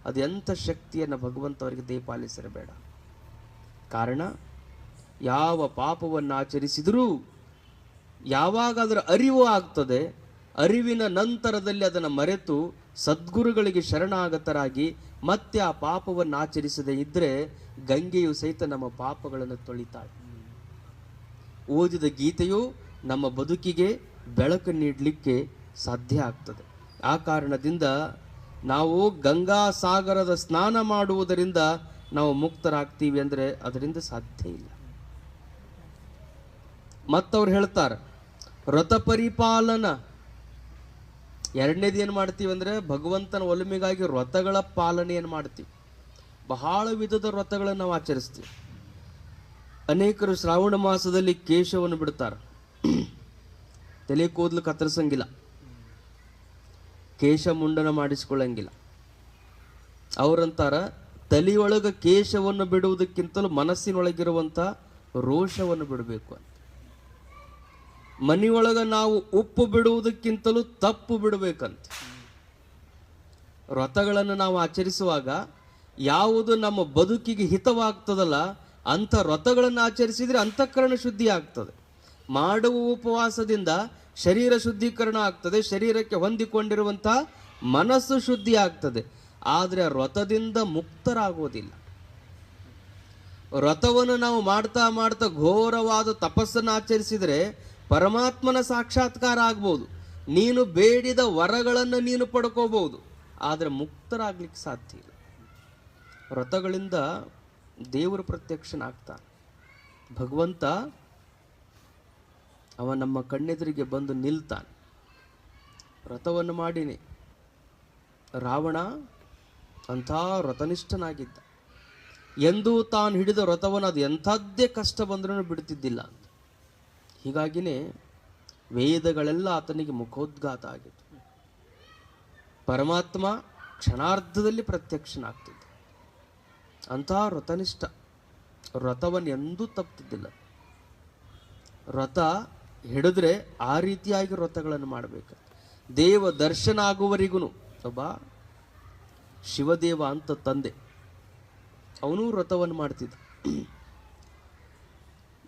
ಅದು ಎಂಥ ಶಕ್ತಿಯನ್ನು ಭಗವಂತ ಅವರಿಗೆ ದಯಪಾಲಿಸಿರಬೇಡ. ಕಾರಣ ಯಾವ ಪಾಪವನ್ನು ಆಚರಿಸಿದರೂ ಯಾವಾಗ ಅದರ ಅರಿವು ಆಗ್ತದೆ, ಅರಿವಿನ ನಂತರದಲ್ಲಿ ಅದನ್ನು ಮರೆತು ಸದ್ಗುರುಗಳಿಗೆ ಶರಣಾಗತರಾಗಿ ಮತ್ತೆ ಆ ಪಾಪವನ್ನು ಆಚರಿಸದೇ ಇದ್ದರೆ ಗಂಗೆಯು ಸಹಿತ ನಮ್ಮ ಪಾಪಗಳನ್ನು ತೊಳಿತಾಳೆ. ಓದಿದ ಗೀತೆಯು ನಮ್ಮ ಬದುಕಿಗೆ ಬೆಳಕು ನೀಡಲಿಕ್ಕೆ ಸಾಧ್ಯ ಆಗ್ತದೆ. ಆ ಕಾರಣದಿಂದ ನಾವು ಗಂಗಾ ಸಾಗರದ ಸ್ನಾನ ಮಾಡುವುದರಿಂದ ನಾವು ಮುಕ್ತರಾಗ್ತೀವಿ ಅಂದರೆ ಅದರಿಂದ ಸಾಧ್ಯ ಇಲ್ಲ. ಮತ್ತವ್ರು ಹೇಳ್ತಾರೆ ವ್ರತ ಪರಿಪಾಲನ. ಎರಡನೇದು ಏನು ಮಾಡ್ತೀವಿ ಅಂದರೆ ಭಗವಂತನ ಒಲುಮೆಗಾಗಿ ವ್ರತಗಳ ಪಾಲನೆಯನ್ನು ಮಾಡ್ತೀವಿ. ಬಹಳ ವಿಧದ ವ್ರತಗಳನ್ನು ನಾವು ಆಚರಿಸ್ತೀವಿ. ಅನೇಕರು ಶ್ರಾವಣ ಮಾಸದಲ್ಲಿ ಕೇಶವನ್ನು ಬಿಡ್ತಾರೆ, ತಲೆ ಕೂದಲು ಕತ್ತರಿಸಂಗಿಲ್ಲ, ಕೇಶ ಮುಂಡನ ಮಾಡಿಸ್ಕೊಳ್ಳಂಗಿಲ್ಲ. ಅವರಂತಾರ ತಲೆಯೊಳಗೆ ಕೇಶವನ್ನು ಬಿಡುವುದಕ್ಕಿಂತಲೂ ಮನಸ್ಸಿನೊಳಗಿರುವಂಥ ರೋಷವನ್ನು ಬಿಡಬೇಕು ಅಂತ. ಮನೆಯೊಳಗೆ ನಾವು ಉಪ್ಪು ಬಿಡುವುದಕ್ಕಿಂತಲೂ ತಪ್ಪು ಬಿಡಬೇಕಂತ. ವ್ರತಗಳನ್ನು ನಾವು ಆಚರಿಸುವಾಗ ಯಾವುದು ನಮ್ಮ ಬದುಕಿಗೆ ಹಿತವಾಗ್ತದಲ್ಲ ಅಂಥ ವ್ರತಗಳನ್ನು ಆಚರಿಸಿದರೆ ಅಂತಃಕರಣ ಶುದ್ಧಿ ಆಗ್ತದೆ. ಮಾಡುವ ಉಪವಾಸದಿಂದ ಶರೀರ ಶುದ್ಧೀಕರಣ ಆಗ್ತದೆ, ಶರೀರಕ್ಕೆ ಹೊಂದಿಕೊಂಡಿರುವಂಥ ಮನಸ್ಸು ಶುದ್ಧಿ ಆಗ್ತದೆ. ಆದರೆ ವ್ರತದಿಂದ ಮುಕ್ತರಾಗೋದಿಲ್ಲ. ವ್ರತವನ್ನು ನಾವು ಮಾಡ್ತಾ ಮಾಡ್ತಾ ಘೋರವಾದ ತಪಸ್ಸನ್ನು ಆಚರಿಸಿದರೆ ಪರಮಾತ್ಮನ ಸಾಕ್ಷಾತ್ಕಾರ ಆಗ್ಬೋದು, ನೀನು ಬೇಡಿದ ವರಗಳನ್ನು ನೀನು ಪಡ್ಕೋಬಹುದು, ಆದರೆ ಮುಕ್ತರಾಗ್ಲಿಕ್ಕೆ ಸಾಧ್ಯ ಇಲ್ಲ. ವ್ರತಗಳಿಂದ ದೇವರು ಪ್ರತ್ಯಕ್ಷನಾಗ್ತಾನೆ. ಭಗವಂತ ಅವ ನಮ್ಮ ಕಣ್ಣೆದುರಿಗೆ ಬಂದು ನಿಲ್ತಾನೆ. ವ್ರತವನ್ನು ಮಾಡಿನಿ. ರಾವಣ ಅಂಥ ವ್ರತನಿಷ್ಠನಾಗಿದ್ದ. ಎಂದೂ ತಾನು ಹಿಡಿದ ವ್ರತವನ್ನು ಅದು ಎಂಥದ್ದೇ ಕಷ್ಟ ಬಂದ್ರೂ ಬಿಡ್ತಿದ್ದಿಲ್ಲ ಅಂತ. ಹೀಗಾಗಿನೇ ವೇದಗಳೆಲ್ಲ ಆತನಿಗೆ ಮುಖೋದ್ಘಾತ ಆಗಿತ್ತು. ಪರಮಾತ್ಮ ಕ್ಷಣಾರ್ಧದಲ್ಲಿ ಪ್ರತ್ಯಕ್ಷನಾಗ್ತಿದ್ದ. ಅಂತಹ ವ್ರತನಿಷ್ಠ, ವ್ರತವನ್ನು ಎಂದೂ ತಪ್ತಿದ್ದಿಲ್ಲ. ವ್ರತ ಹಿಡಿದ್ರೆ ಆ ರೀತಿಯಾಗಿ ವ್ರತಗಳನ್ನು ಮಾಡಬೇಕು. ದೇವ ದರ್ಶನ ಆಗುವವರೆಗೂ ಒಬ್ಬ ಶಿವದೇವ ಅಂತ ತಂದೆ, ಅವನು ವ್ರತವನ್ನು ಮಾಡ್ತಿದ್ದ.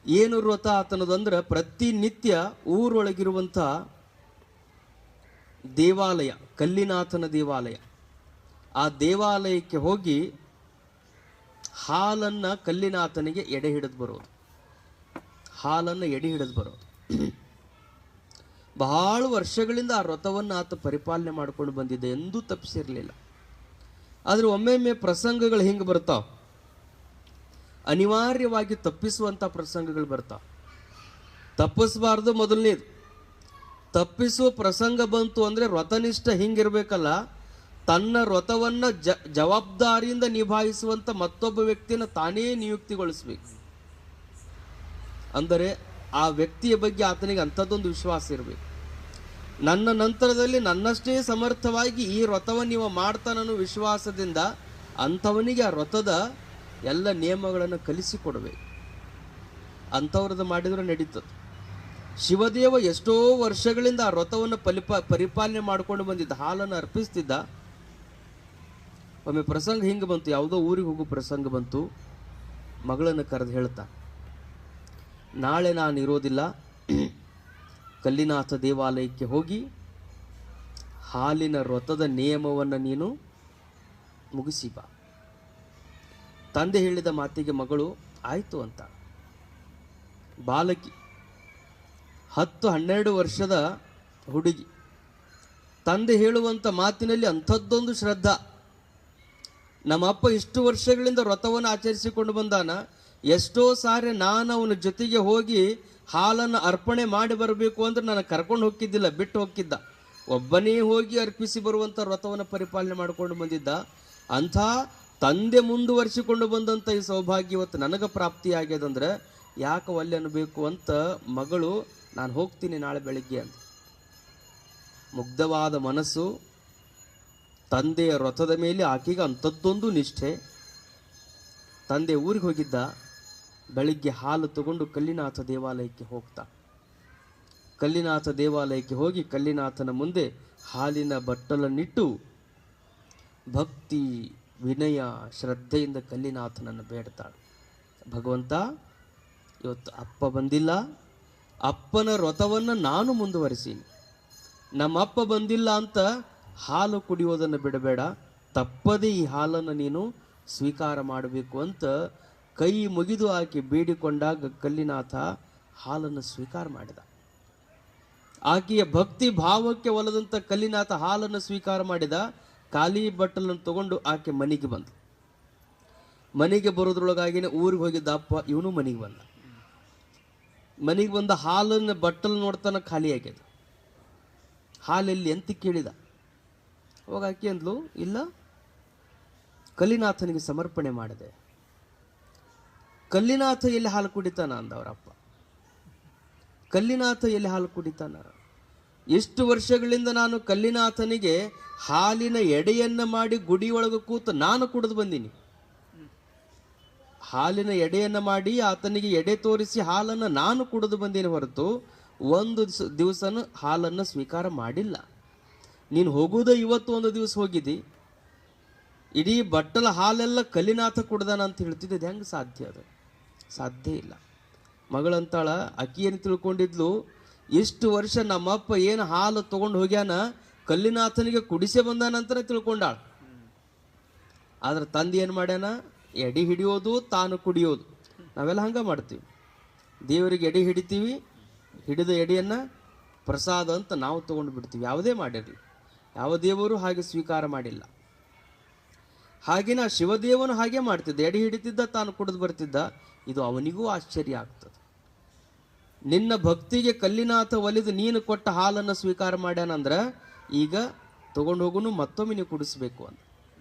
ಏನು ವ್ರತ ಆತನದಂದ್ರೆ, ಪ್ರತಿನಿತ್ಯ ಊರೊಳಗಿರುವಂಥ ದೇವಾಲಯ, ಕಲ್ಲಿನಾಥನ ದೇವಾಲಯ, ಆ ದೇವಾಲಯಕ್ಕೆ ಹೋಗಿ ಹಾಲನ್ನು ಕಲ್ಲಿನಾಥನಿಗೆ ಎಡೆ ಹಿಡಿದು ಬರೋದು. ಹಾಲನ್ನು ಎಡೆ ಹಿಡಿದು ಬರೋದು. ಬಹಳ ವರ್ಷಗಳಿಂದ ಆ ವ್ರತವನ್ನು ಆತ ಪರಿಪಾಲನೆ ಮಾಡ್ಕೊಂಡು ಬಂದಿದ್ದೆ, ಎಂದೂ ತಪ್ಪಿಸಿರಲಿಲ್ಲ. ಆದರೆ ಒಮ್ಮೊಮ್ಮೆ ಪ್ರಸಂಗಗಳು ಹಿಂಗೆ ಬರ್ತಾವ, ಅನಿವಾರ್ಯವಾಗಿ ತಪ್ಪಿಸುವಂಥ ಪ್ರಸಂಗಗಳು ಬರ್ತಾವ. ತಪ್ಪಿಸಬಾರ್ದು. ಮೊದಲನೇದು, ತಪ್ಪಿಸುವ ಪ್ರಸಂಗ ಬಂತು ಅಂದರೆ ವ್ರತನಿಷ್ಠ ಹಿಂಗಿರ್ಬೇಕಲ್ಲ, ತನ್ನ ವ್ರತವನ್ನು ಜವಾಬ್ದಾರಿಯಿಂದ ನಿಭಾಯಿಸುವಂಥ ಮತ್ತೊಬ್ಬ ವ್ಯಕ್ತಿಯನ್ನು ತಾನೇ ನಿಯುಕ್ತಿಗೊಳಿಸ್ಬೇಕು. ಅಂದರೆ ಆ ವ್ಯಕ್ತಿಯ ಬಗ್ಗೆ ಆತನಿಗೆ ಅಂಥದ್ದೊಂದು ವಿಶ್ವಾಸ ಇರಬೇಕು. ನನ್ನ ನಂತರದಲ್ಲಿ ನನ್ನಷ್ಟೇ ಸಮರ್ಥವಾಗಿ ಈ ವ್ರತವನ್ನು ನೀವು ಮಾಡ್ತಾನನ್ನೋ ವಿಶ್ವಾಸದಿಂದ ಅಂಥವನಿಗೆ ಆ ವ್ರತದ ಎಲ್ಲ ನಿಯಮಗಳನ್ನು ಕಲಿಸಿಕೊಡ್ಬೇಕು. ಅಂಥವ್ರದ್ದು ಮಾಡಿದ್ರೆ ನಡೀತದೆ. ಶಿವದೇವ ಎಷ್ಟೋ ವರ್ಷಗಳಿಂದ ಆ ವ್ರತವನ್ನು ಪರಿಪಾಲನೆ ಮಾಡಿಕೊಂಡು ಬಂದಿದ್ದ, ಹಾಲನ್ನು ಅರ್ಪಿಸ್ತಿದ್ದ. ಒಮ್ಮೆ ಪ್ರಸಂಗ ಹಿಂಗೆ ಬಂತು, ಯಾವುದೋ ಊರಿಗೆ ಹೋಗೋ ಪ್ರಸಂಗ ಬಂತು. ಮಗಳನ್ನು ಕರೆದು ಹೇಳ್ತಾ, ನಾಳೆ ನಾನು ಇರೋದಿಲ್ಲ, ಕಲ್ಲಿನಾಥ ದೇವಾಲಯಕ್ಕೆ ಹೋಗಿ ಹಾಲಿನ ವ್ರತದ ನಿಯಮವನ್ನು ನೀನು ಮುಗಿಸಿ ಬಾ. ತಂದೆ ಹೇಳಿದ ಮಾತಿಗೆ ಮಗಳು ಆಯಿತು ಅಂತ. ಬಾಲಕಿ 10-12 ವರ್ಷದ ಹುಡುಗಿ, ತಂದೆ ಹೇಳುವಂಥ ಮಾತಿನಲ್ಲಿ ಅಂಥದ್ದೊಂದು ಶ್ರದ್ಧಾ. ನಮ್ಮಪ್ಪ ಇಷ್ಟು ವರ್ಷಗಳಿಂದ ವ್ರತವನ್ನು ಆಚರಿಸಿಕೊಂಡು ಬಂದಾನ, ಎಷ್ಟೋ ಸಾರಿ ನಾನು ಅವನ ಜೊತೆಗೆ ಹೋಗಿ ಹಾಲನ್ನು ಅರ್ಪಣೆ ಮಾಡಿ ಬರಬೇಕು ಅಂದ್ರೆ ನಾನು ಕರ್ಕೊಂಡು ಹೋಗ್ತಿದ್ದಿಲ್ಲ, ಬಿಟ್ಟು ಹೋಗ್ತಿದ್ದ. ಒಬ್ಬನೇ ಹೋಗಿ ಅರ್ಪಿಸಿ ಬರುವಂಥ ವ್ರತವನ್ನು ಪರಿಪಾಲನೆ ಮಾಡಿಕೊಂಡು ಬಂದಿದ್ದ. ಅಂಥ ತಂದೆ ಮುಂದುವರಿಸಿಕೊಂಡು ಬಂದಂಥ ಈ ಸೌಭಾಗ್ಯ ಇವತ್ತು ನನಗೆ ಪ್ರಾಪ್ತಿಯಾಗ್ಯದಂದ್ರೆ ಯಾಕೆ ಒಲ್ಲೆ ಅನ್ನಬೇಕು ಅಂತ ಮಗಳು, ನಾನು ಹೋಗ್ತೀನಿ ನಾಳೆ ಬೆಳಿಗ್ಗೆ ಅಂತ. ಮುಗ್ಧವಾದ ಮನಸ್ಸು, ತಂದೆಯ ವ್ರತದ ಮೇಲೆ ಆಕೆಗೆ ಅಂಥದ್ದೊಂದು ನಿಷ್ಠೆ. ತಂದೆ ಊರಿಗೆ ಹೋಗಿದ್ದ, ಬೆಳಿಗ್ಗೆ ಹಾಲು ತಗೊಂಡು ಕಲ್ಲಿನಾಥ ದೇವಾಲಯಕ್ಕೆ ಹೋಗ್ತಾ. ಕಲ್ಲಿನಾಥ ದೇವಾಲಯಕ್ಕೆ ಹೋಗಿ ಕಲ್ಲಿನಾಥನ ಮುಂದೆ ಹಾಲಿನ ಬಟ್ಟಲನ್ನಿಟ್ಟು ಭಕ್ತಿ, ವಿನಯ, ಶ್ರದ್ಧೆಯಿಂದ ಕಲ್ಲಿನಾಥನನ್ನು ಬೇಡ್ತಾಳೆ. ಭಗವಂತ, ಇವತ್ತು ಅಪ್ಪ ಬಂದಿಲ್ಲ, ಅಪ್ಪನ ವ್ರತವನ್ನು ನಾನು ಮುಂದುವರಿಸೀನಿ. ನಮ್ಮಪ್ಪ ಬಂದಿಲ್ಲ ಅಂತ ಹಾಲು ಕುಡಿಯೋದನ್ನು ಬಿಡಬೇಡ, ತಪ್ಪದೇ ಈ ಹಾಲನ್ನು ನೀನು ಸ್ವೀಕಾರ ಮಾಡಬೇಕು ಅಂತ ಕೈ ಮುಗಿದು ಆಕೆ ಬೇಡಿಕೊಂಡಾಗ ಕಲ್ಲಿನಾಥ ಹಾಲನ್ನು ಸ್ವೀಕಾರ ಮಾಡಿದ. ಆಕೆಯ ಭಕ್ತಿ ಭಾವಕ್ಕೆ ಒಲದಂಥ ಕಲ್ಲಿನಾಥ ಹಾಲನ್ನು ಸ್ವೀಕಾರ ಮಾಡಿದ. ಖಾಲಿ ಬಟ್ಟಲನ್ನು ತಗೊಂಡು ಆಕೆ ಮನೆಗೆ ಬಂದ. ಮನೆಗೆ ಬರೋದ್ರೊಳಗಾಗಿನೇ ಊರಿಗೆ ಹೋಗಿದ್ದ ಅಪ್ಪ, ಇವನು ಮನೆಗೆ ಬಂದ. ಮನೆಗೆ ಬಂದ ಹಾಲನ್ನು ಬಟ್ಟಲು ನೋಡ್ತಾನೆ, ಖಾಲಿ ಆಗ್ಯದ. ಹಾಲೆಲ್ಲಿ ಅಂತ ಕೇಳಿದ. ಅವಾಗ ಆಕೆ ಅಂದ್ಲು, ಇಲ್ಲ, ಕಲ್ಲಿನಾಥನಿಗೆ ಸಮರ್ಪಣೆ ಮಾಡಿದೆ. ಕಲ್ಲಿನಾಥ ಎಲ್ಲಿ ಹಾಲು ಕುಡಿತಾನ ಅಂದವರಪ್ಪ. ಕಲ್ಲಿನಾಥ ಎಲ್ಲಿ ಹಾಲು ಕುಡಿತಾನ? ಎಷ್ಟು ವರ್ಷಗಳಿಂದ ನಾನು ಕಲ್ಲಿನಾಥನಿಗೆ ಹಾಲಿನ ಎಡೆಯನ್ನು ಮಾಡಿ ಗುಡಿಯೊಳಗೆ ಕೂತು ನಾನು ಕುಡಿದು ಬಂದೀನಿ. ಹಾಲಿನ ಎಡೆಯನ್ನು ಮಾಡಿ ಆತನಿಗೆ ಎಡೆ ತೋರಿಸಿ ಹಾಲನ್ನು ನಾನು ಕುಡಿದು ಬಂದೀನಿ ಹೊರತು ಒಂದು ದಿವಸನೂ ಹಾಲನ್ನು ಸ್ವೀಕಾರ ಮಾಡಿಲ್ಲ. ನೀನು ಹೋಗುವುದೇ ಇವತ್ತು ಒಂದು ದಿವಸ ಹೋಗಿದ್ದಿ, ಇಡೀ ಬಟ್ಟಲ ಹಾಲೆಲ್ಲ ಕಲ್ಲಿನಾಥ ಕುಡ್ದಾನ ಅಂತ ಹೇಳ್ತಿದ್ದೆ. ಅದು ಹೆಂಗೆ ಸಾಧ್ಯ? ಅದು ಸಾಧ್ಯ ಇಲ್ಲ. ಮಗಳಂತಾಳ, ಅಕ್ಕಿ ಏನು ತಿಳ್ಕೊಂಡಿದ್ಲು, ಇಷ್ಟು ವರ್ಷ ನಮ್ಮಪ್ಪ ಏನು ಹಾಲು ತೊಗೊಂಡು ಹೋಗ್ಯಾನ ಕಲ್ಲಿನಾಥನಿಗೆ ಕುಡಿಸೇ ಬಂದಾನಂತಲೇ ತಿಳ್ಕೊಂಡಾಳ. ಆದ್ರೆ ತಂದೆ ಏನು ಮಾಡ್ಯಾನ? ಎಡೆ ಹಿಡಿಯೋದು, ತಾನು ಕುಡಿಯೋದು. ನಾವೆಲ್ಲ ಹಂಗೆ ಮಾಡ್ತೀವಿ. ದೇವರಿಗೆ ಎಡೆ ಹಿಡಿತೀವಿ, ಹಿಡಿದ ಎಡೆಯನ್ನು ಪ್ರಸಾದ ಅಂತ ನಾವು ತೊಗೊಂಡು ಬಿಡ್ತೀವಿ. ಯಾವುದೇ ಮಾಡಿರಲಿ, ಯಾವ ದೇವರು ಹಾಗೆ ಸ್ವೀಕಾರ ಮಾಡಿಲ್ಲ. ಹಾಗೇನ ಶಿವದೇವನು ಹಾಗೆ ಮಾಡ್ತಿದ್ದ, ಎಡೆ ಹಿಡಿತಿದ್ದ, ತಾನು ಕುಡಿದು ಬರ್ತಿದ್ದ. ಇದು ಅವನಿಗೂ ಆಶ್ಚರ್ಯ ಆಗ್ತದೆ. ನಿನ್ನ ಭಕ್ತಿಗೆ ಕಲ್ಲಿನಾಥ ಒಲಿದು ನೀನು ಕೊಟ್ಟ ಹಾಲನ್ನು ಸ್ವೀಕಾರ ಮಾಡ್ಯಾನಂದ್ರೆ ಈಗ ತಗೊಂಡು ಹೋಗುನು ಮತ್ತೊಮ್ಮೆ ನೀವು ಕುಡಿಸ್ಬೇಕು ಅಂತ.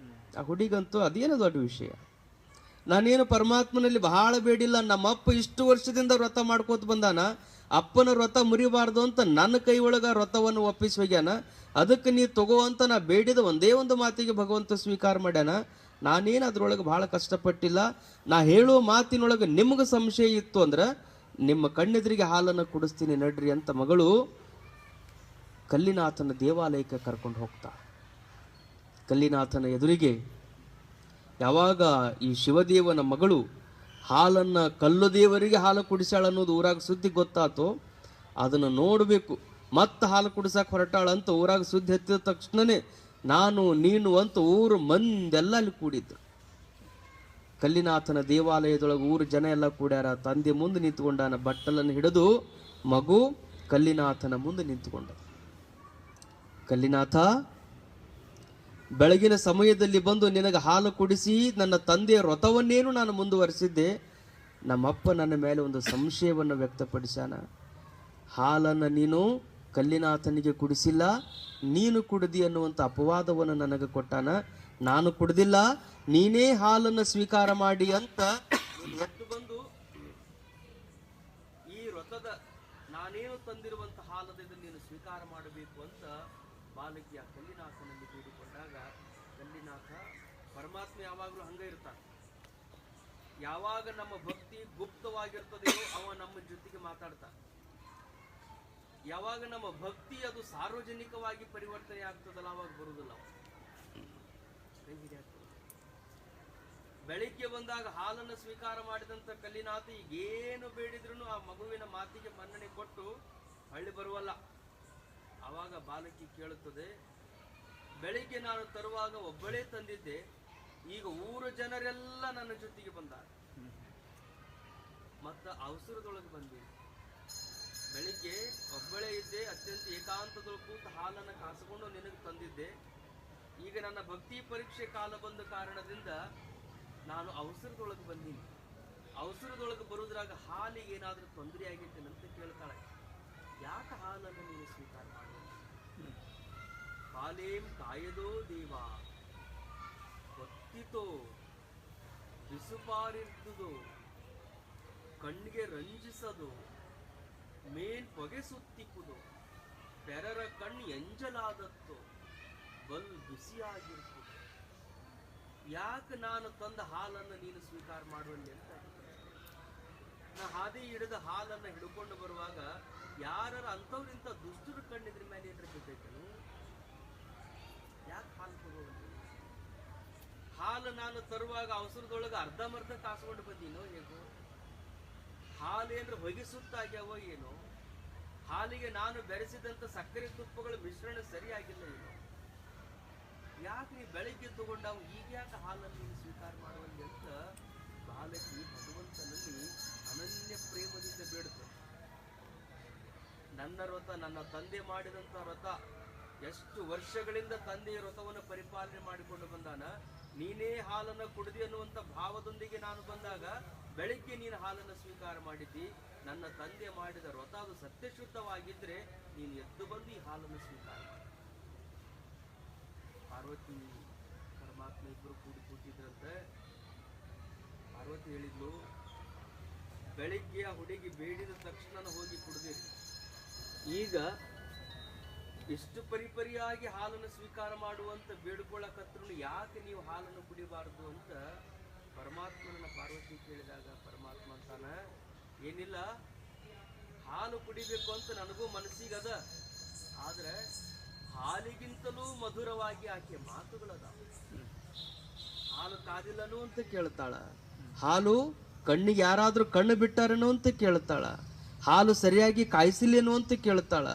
ಆ ಹುಡುಗಂತೂ ಅದೇನು ದೊಡ್ಡ ವಿಷಯ. ನಾನೇನು ಪರಮಾತ್ಮನಲ್ಲಿ ಬಹಳ ಬೇಡಿಲ್ಲ, ನಮ್ಮಪ್ಪ ಇಷ್ಟು ವರ್ಷದಿಂದ ವ್ರತ ಮಾಡ್ಕೋತ ಬಂದಾನ, ಅಪ್ಪನ ವ್ರತ ಮುರಿಬಾರ್ದು ಅಂತ ನನ್ನ ಕೈ ಒಳಗ ವ್ರತವನ್ನು ಒಪ್ಪಿಸಿ ಹೋಗ್ಯಾನ. ಅದಕ್ಕೆ ನೀ ತಗೋ ಅಂತ ನಾ ಬೇಡಿದ ಒಂದೇ ಒಂದು ಮಾತಿಗೆ ಭಗವಂತ ಸ್ವೀಕಾರ ಮಾಡ್ಯಾನ. ನಾನೇನು ಅದ್ರೊಳಗೆ ಭಾಳ ಕಷ್ಟಪಟ್ಟಿಲ್ಲ. ನಾ ಹೇಳುವ ಮಾತಿನೊಳಗೆ ನಿಮ್ಗೆ ಸಂಶಯ ಇತ್ತು ಅಂದ್ರೆ ನಿಮ್ಮ ಕಣ್ಣೆದುರಿಗೆ ಹಾಲನ್ನು ಕುಡಿಸ್ತೀನಿ ನಡ್ರಿ ಅಂತ ಮಗಳು ಕಲ್ಲಿನಾಥನ ದೇವಾಲಯಕ್ಕೆ ಕರ್ಕೊಂಡು ಹೋಗ್ತಾ. ಕಲ್ಲಿನಾಥನ ಎದುರಿಗೆ ಯಾವಾಗ ಈ ಶಿವದೇವನ ಮಗಳು ಹಾಲನ್ನು ಕಲ್ಲು ದೇವರಿಗೆ ಹಾಲು ಕುಡಿಸಾಳ ಅನ್ನೋದು ಊರಾಗ ಸುದ್ದಿ ಗೊತ್ತಾತೋ, ಅದನ್ನು ನೋಡಬೇಕು. ಮತ್ತೆ ಹಾಲು ಕುಡಿಸಕ್ಕೆ ಹೊರಟಾಳಂತ ಊರಾಗ ಸುದ್ದಿ ಹತ್ತಿದ ತಕ್ಷಣನೇ ನಾನು ನೀನು ಅಂತ ಊರು ಮಂದೆಲ್ಲ ಅಲ್ಲಿ ಕೂಡಿದ್ರು. ಕಲ್ಲಿನಾಥನ ದೇವಾಲಯದೊಳಗೆ ಊರು ಜನ ಎಲ್ಲ ಕೂಡ್ಯಾರ. ತಂದೆ ಮುಂದೆ ನಿಂತ್ಕೊಂಡಾನ, ಬಟ್ಟಲನ್ನು ಹಿಡಿದು ಮಗು ಕಲ್ಲಿನಾಥನ ಮುಂದೆ ನಿಂತ್ಕೊಂಡ. ಕಲ್ಲಿನಾಥ, ಬೆಳಗಿನ ಸಮಯದಲ್ಲಿ ಬಂದು ನಿನಗೆ ಹಾಲು ಕುಡಿಸಿ ನನ್ನ ತಂದೆಯ ವ್ರತವನ್ನೇನು ನಾನು ಮುಂದುವರಿಸಿದ್ದೆ. ನಮ್ಮಪ್ಪ ನನ್ನ ಮೇಲೆ ಒಂದು ಸಂಶಯವನ್ನು ವ್ಯಕ್ತಪಡಿಸಾನ. ಹಾಲನ್ನು ನೀನು ಕಲ್ಲಿನಾಥನಿಗೆ ಕುಡಿಸಿಲ್ಲ, ನೀನು ಕುಡಿದಿ ಅನ್ನುವಂಥ ಅಪವಾದವನ್ನು ನನಗೆ ಕೊಟ್ಟಾನ. ನಾನು ಕುಡ್ದಿಲ್ಲ, ನೀನೇ ಹಾಲನ್ನು ಸ್ವೀಕಾರ ಮಾಡಿ ಅಂತ ಎದ್ದು ಬಂದು ಈ ವ್ರತದ ನಾನೇನು ತಂದಿರುವಂಥ ಹಾಲದಿಂದ ನೀನು ಸ್ವೀಕಾರ ಮಾಡಬೇಕು ಅಂತ ಬಾಲಕಿಯ ಕಲ್ಲಿನಾಥನಲ್ಲಿ ಬೇಡಿಕೊಂಡಾಗ ಕಲ್ಲಿನಾಥ ಪರಮಾತ್ಮ ಯಾವಾಗಲೂ ಹಂಗ ಇರ್ತಾನೆ. ಯಾವಾಗ ನಮ್ಮ ಭಕ್ತಿ ಗುಪ್ತವಾಗಿರ್ತದೆಯೋ ಅವ ನಮ್ಮ ಜೊತೆಗೆ ಮಾತಾಡ್ತಾನೆ. ಯಾವಾಗ ನಮ್ಮ ಭಕ್ತಿ ಅದು ಸಾರ್ವಜನಿಕವಾಗಿ ಪರಿವರ್ತನೆ ಆಗ್ತದಲ್ಲ ಅವಾಗ ಬರುವುದಿಲ್ಲ. ಬೆಳಿಗ್ಗೆ ಬಂದಾಗ ಹಾಲನ್ನು ಸ್ವೀಕಾರ ಮಾಡಿದಂತ ಕಲ್ಲಿನಾಥ ಈಗೇನು ಬೇಡಿದ್ರು ಆ ಮಗುವಿನ ಮಾತಿಗೆ ಮನ್ನಣೆ ಕೊಟ್ಟು ಹಳ್ಳಿ ಬರುವಲ್ಲ. ಆವಾಗ ಬಾಲಕಿ ಕೇಳುತ್ತದೆ, ಬೆಳಿಗ್ಗೆ ನಾನು ತರುವಾಗ ಒಬ್ಬಳೇ ತಂದಿದ್ದೆ, ಈಗ ಊರ ಜನರೆಲ್ಲ ನನ್ನ ಜೊತೆಗೆ ಬಂದಾರ, ಮತ್ತ ಅವಸರದೊಳಗೆ ಬಂದೆ. ಬೆಳಿಗ್ಗೆ ಒಬ್ಬಳೇ ಇದ್ದೆ, ಅತ್ಯಂತ ಏಕಾಂತದೊಳಗೆ ಕೂತು ಹಾಲನ್ನು ಕಾಸಿಕೊಂಡು ನಿನಗೆ ತಂದಿದ್ದೆ. ಈಗ ನನ್ನ ಭಕ್ತಿ ಪರೀಕ್ಷೆ ಕಾಲ ಬಂದ ಕಾರಣದಿಂದ ನಾನು ಅವಸರದೊಳಗೆ ಬಂದೀನಿ. ಅವಸರದೊಳಗೆ ಬರುವುದ್ರಾಗ ಹಾಲಿಗೆ ಏನಾದರೂ ತೊಂದರೆ ಆಗೈತೇನೆ ಅಂತ ಕೇಳ್ತಾಳೆ. ಯಾಕೆ ಹಾಲನ್ನು ನೀನು ಸ್ವೀಕಾರ ಮಾಡುವ? ಕಾಲೇಂ ಕಾಯದೋ ದೇವ ಗೊತ್ತಿತೋ ಬಿಸುಪಾರಿರ್ತದೋ ಕಣ್ಣಿಗೆ ರಂಜಿಸದು ಮೇಲ್ ಪೊಗೆ ಸುತ್ತಿಕ್ಕುದು ಪೆರರ ಕಣ್ಣು ಎಂಜಲಾದತ್ತು ಬಲ್ ಬಿಸಿಯಾಗಿರ್ತದೆ. ಯಾಕೆ ನಾನು ತಂದ ಹಾಲನ್ನು ನೀನು ಸ್ವೀಕಾರ ಮಾಡುವಲ್ಲಿ ಅಂತ ನಾ ಹಾದಿ ಹಿಡಿದ ಹಾಲನ್ನು ಹಿಡ್ಕೊಂಡು ಬರುವಾಗ ಯಾರ ಅಂಥವ್ರಿಂತ ದುಷ್ಟರ ಕಣ್ಣಿದ್ರ ಮೇಲೆ ಏನ್ರ ಬಿದ್ದೈತನು? ಯಾಕೆ ಹಾಲು ತಗೋಬಂದಿ? ಹಾಲು ನಾನು ತರುವಾಗ ಅವಸರದೊಳಗೆ ಅರ್ಧಮರ್ಧ ಕಾಸ್ಕೊಂಡು ಬಂದೀನೋ ಹೇಗೋ? ಹಾಲೇನ್ರ ಹೊಗಿಸುತ್ತಾಗ್ಯಾವೋ ಏನೋ? ಹಾಲಿಗೆ ನಾನು ಬೆರೆಸಿದಂಥ ಸಕ್ಕರೆ ತುಪ್ಪಗಳ ಮಿಶ್ರಣ ಸರಿಯಾಗಿಲ್ಲ ಏನೋ? ಯಾಕೆ ನೀ ಬೆಳಿಗ್ಗೆ ತಗೊಂಡಾವು ಈಗ ಯಾಕೆ ಹಾಲನ್ನು ನೀನು ಸ್ವೀಕಾರ ಮಾಡುವಲ್ಲಿ ಅಂತ ಬಾಲಕಿ ಭಗವಂತನಲ್ಲಿ ಅನನ್ಯ ಪ್ರೇಮದಿಂದ ಬೇಡುತ್ತೆ. ನನ್ನ ವ್ರತ, ನನ್ನ ತಂದೆ ಮಾಡಿದಂಥ ವ್ರತ, ಎಷ್ಟು ವರ್ಷಗಳಿಂದ ತಂದೆಯ ವ್ರತವನ್ನು ಪರಿಪಾಲನೆ ಮಾಡಿಕೊಂಡು ಬಂದಾನ. ನೀನೇ ಹಾಲನ್ನು ಕುಡಿದಿ ಅನ್ನುವಂಥ ಭಾವದೊಂದಿಗೆ ನಾನು ಬಂದಾಗ ಬೆಳಿಗ್ಗೆ ನೀನು ಹಾಲನ್ನು ಸ್ವೀಕಾರ ಮಾಡಿದ್ದಿ. ನನ್ನ ತಂದೆ ಮಾಡಿದ ವ್ರತ ಅದು ಸತ್ಯಶುದ್ಧವಾಗಿದ್ರೆ ನೀನು ಎದ್ದು ಬಂದು ಈ ಹಾಲನ್ನು ಸ್ವೀಕಾರ ಮಾಡಿ. ಪಾರ್ವತಿ ಪರಮಾತ್ಮ ಇಬ್ಬರು ಕೂತಿದ್ರಂತೆ. ಪಾರ್ವತಿ ಹೇಳಿದ್ಲು, ಬೆಳಿಗ್ಗೆ ಆ ಹುಡುಗಿ ಬೇಡಿದ ತಕ್ಷಣ ಹೋಗಿ ಕುಡಿದಿರಿ. ಈಗ ಎಷ್ಟು ಪರಿಪರಿಯಾಗಿ ಹಾಲನ್ನು ಸ್ವೀಕಾರ ಮಾಡುವಂತ ಬೇಡ್ಕೊಳ್ಳಕತ್ರು ಯಾಕೆ ನೀವು ಹಾಲನ್ನು ಕುಡಿಬಾರ್ದು ಅಂತ ಪರಮಾತ್ಮನ ಪಾರ್ವತಿ ಕೇಳಿದಾಗ ಪರಮಾತ್ಮ ಅಂತಾನ, ಏನಿಲ್ಲ, ಹಾಲು ಕುಡಿಬೇಕು ಅಂತ ನನಗೂ ಮನಸ್ಸಿಗದ, ಆದ್ರೆ ಹಾಲಿಗಿಂತಲೂ ಮಧುರವಾಗಿ ಆಕೆ ಮಾತುಗಳದ. ಹಾಲು ಕಾದಿಲ್ಲನು ಅಂತ ಕೇಳ್ತಾಳ, ಹಾಲು ಕಣ್ಣಿಗೆ ಯಾರಾದ್ರೂ ಕಣ್ಣು ಬಿಟ್ಟಾರೇನೋ ಅಂತ ಕೇಳ್ತಾಳ, ಹಾಲು ಸರಿಯಾಗಿ ಕಾಯಿಸಿಲ್ಲೇನೋ ಅಂತ ಕೇಳ್ತಾಳ,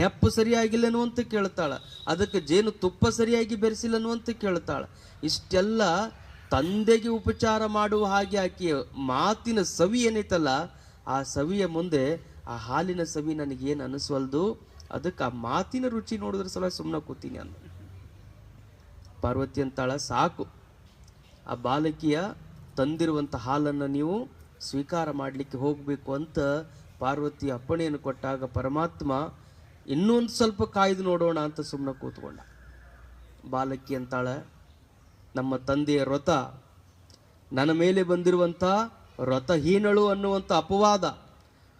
ಹೆಪ್ಪು ಸರಿಯಾಗಿಲ್ಲನೋ ಅಂತ ಕೇಳ್ತಾಳ, ಅದಕ್ಕೆ ಜೇನು ತುಪ್ಪ ಸರಿಯಾಗಿ ಬೆರೆಸಿಲ್ಲನು ಅಂತ ಕೇಳ್ತಾಳ. ಇಷ್ಟೆಲ್ಲ ತಂದೆಗೆ ಉಪಚಾರ ಮಾಡುವ ಹಾಗೆ ಆಕೆಯ ಮಾತಿನ ಸವಿ ಏನೈತಲ್ಲ, ಆ ಸವಿಯ ಮುಂದೆ ಆ ಹಾಲಿನ ಸವಿ ನನಗೇನು ಅನಿಸ್ವಲ್ದು. ಅದಕ್ಕೆ ಆ ಮಾತಿನ ರುಚಿ ನೋಡಿದ್ರೆ ಸಲ ಸುಮ್ಮನೆ ಕೂತೀನಿ ಅಂದ. ಪಾರ್ವತಿ ಅಂತಾಳ, ಸಾಕು, ಆ ಬಾಲಕಿಯ ತಂದಿರುವಂಥ ಹಾಲನ್ನು ನೀವು ಸ್ವೀಕಾರ ಮಾಡಲಿಕ್ಕೆ ಹೋಗಬೇಕು ಅಂತ ಪಾರ್ವತಿ ಅಪ್ಪಣೆಯನ್ನು ಕೊಟ್ಟಾಗ ಪರಮಾತ್ಮ ಇನ್ನೊಂದು ಸ್ವಲ್ಪ ಕಾಯ್ದು ನೋಡೋಣ ಅಂತ ಸುಮ್ಮನೆ ಕೂತ್ಕೊಂಡ. ಬಾಲಕಿ ಅಂತಾಳ, ನಮ್ಮ ತಂದೆಯ ವ್ರತ, ನನ್ನ ಮೇಲೆ ಬಂದಿರುವಂಥ ವ್ರತಹೀನಳು ಅನ್ನುವಂಥ ಅಪವಾದ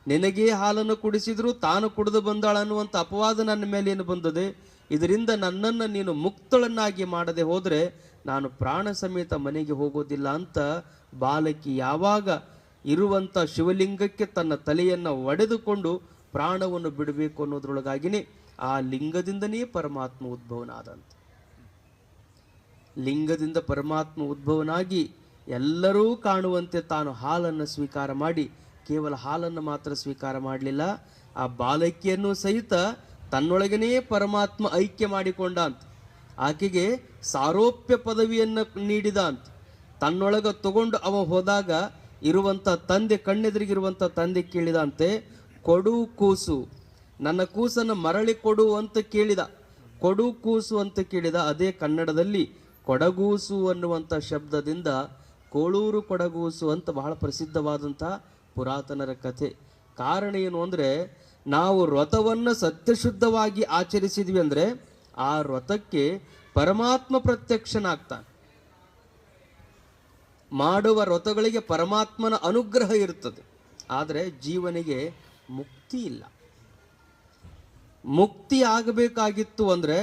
ನಿನಗೇ ಹಾಲನ್ನು ಕುಡಿಸಿದ್ರು ತಾನು ಕುಡಿದು ಬಂದಾಳ ಅನ್ನುವಂಥ ಅಪವಾದ ನನ್ನ ಮೇಲೆ ಏನು ಬಂದದೆ, ಇದರಿಂದ ನನ್ನನ್ನು ನೀನು ಮುಕ್ತಳನ್ನಾಗಿ ಮಾಡದೆ ಹೋದರೆ ನಾನು ಪ್ರಾಣ ಸಮೇತ ಮನೆಗೆ ಹೋಗೋದಿಲ್ಲ ಅಂತ ಬಾಲಕಿ ಯಾವಾಗ ಇರುವಂಥ ಶಿವಲಿಂಗಕ್ಕೆ ತನ್ನ ತಲೆಯನ್ನು ಒಡೆದುಕೊಂಡು ಪ್ರಾಣವನ್ನು ಬಿಡಬೇಕು ಅನ್ನೋದ್ರೊಳಗಾಗಿನೇ ಆ ಲಿಂಗದಿಂದನೇ ಪರಮಾತ್ಮ ಉದ್ಭವನಾದಂತೆ. ಲಿಂಗದಿಂದ ಪರಮಾತ್ಮ ಉದ್ಭವನಾಗಿ ಎಲ್ಲರೂ ಕಾಣುವಂತೆ ತಾನು ಹಾಲನ್ನು ಸ್ವೀಕಾರ ಮಾಡಿ, ಕೇವಲ ಹಾಲನ್ನು ಮಾತ್ರ ಸ್ವೀಕಾರ ಮಾಡಲಿಲ್ಲ, ಆ ಬಾಲಕಿಯನ್ನು ಸಹಿತ ತನ್ನೊಳಗನೇ ಪರಮಾತ್ಮ ಐಕ್ಯ ಮಾಡಿಕೊಂಡ ಅಂತ. ಆಕೆಗೆ ಸಾರೋಪ್ಯ ಪದವಿಯನ್ನು ನೀಡಿದ ಅಂತ. ತನ್ನೊಳಗ ತಗೊಂಡು ಅವ ಹೋದಾಗ ಇರುವಂಥ ತಂದೆ, ಕಣ್ಣೆದುರಿಗಿರುವಂಥ ತಂದೆ ಕೇಳಿದಂತೆ, ಕೊಡು ಕೂಸು, ನನ್ನ ಕೂಸನ್ನು ಮರಳಿ ಕೊಡು ಅಂತ ಕೇಳಿದ. ಕೊಡು ಕೂಸು ಅಂತ ಕೇಳಿದ. ಅದೇ ಕನ್ನಡದಲ್ಲಿ ಕೊಡಗೂಸು ಅನ್ನುವಂಥ ಶಬ್ದದಿಂದ ಕೋಳೂರು ಕೊಡಗೂಸು ಅಂತ ಬಹಳ ಪ್ರಸಿದ್ಧವಾದಂಥ ಪುರಾತನರ ಕಥೆ. ಕಾರಣ ಏನು ಅಂದರೆ, ನಾವು ವ್ರತವನ್ನು ಸತ್ಯಶುದ್ಧವಾಗಿ ಆಚರಿಸಿದ್ವಿ ಅಂದರೆ ಆ ವ್ರತಕ್ಕೆ ಪರಮಾತ್ಮ ಪ್ರತ್ಯಕ್ಷನಾಗ್ತಾನೆ. ಮಾಡುವ ವ್ರತಗಳಿಗೆ ಪರಮಾತ್ಮನ ಅನುಗ್ರಹ ಇರ್ತದೆ. ಆದರೆ ಜೀವನಿಗೆ ಮುಕ್ತಿ ಇಲ್ಲ. ಮುಕ್ತಿ ಆಗಬೇಕಾಗಿತ್ತು ಅಂದರೆ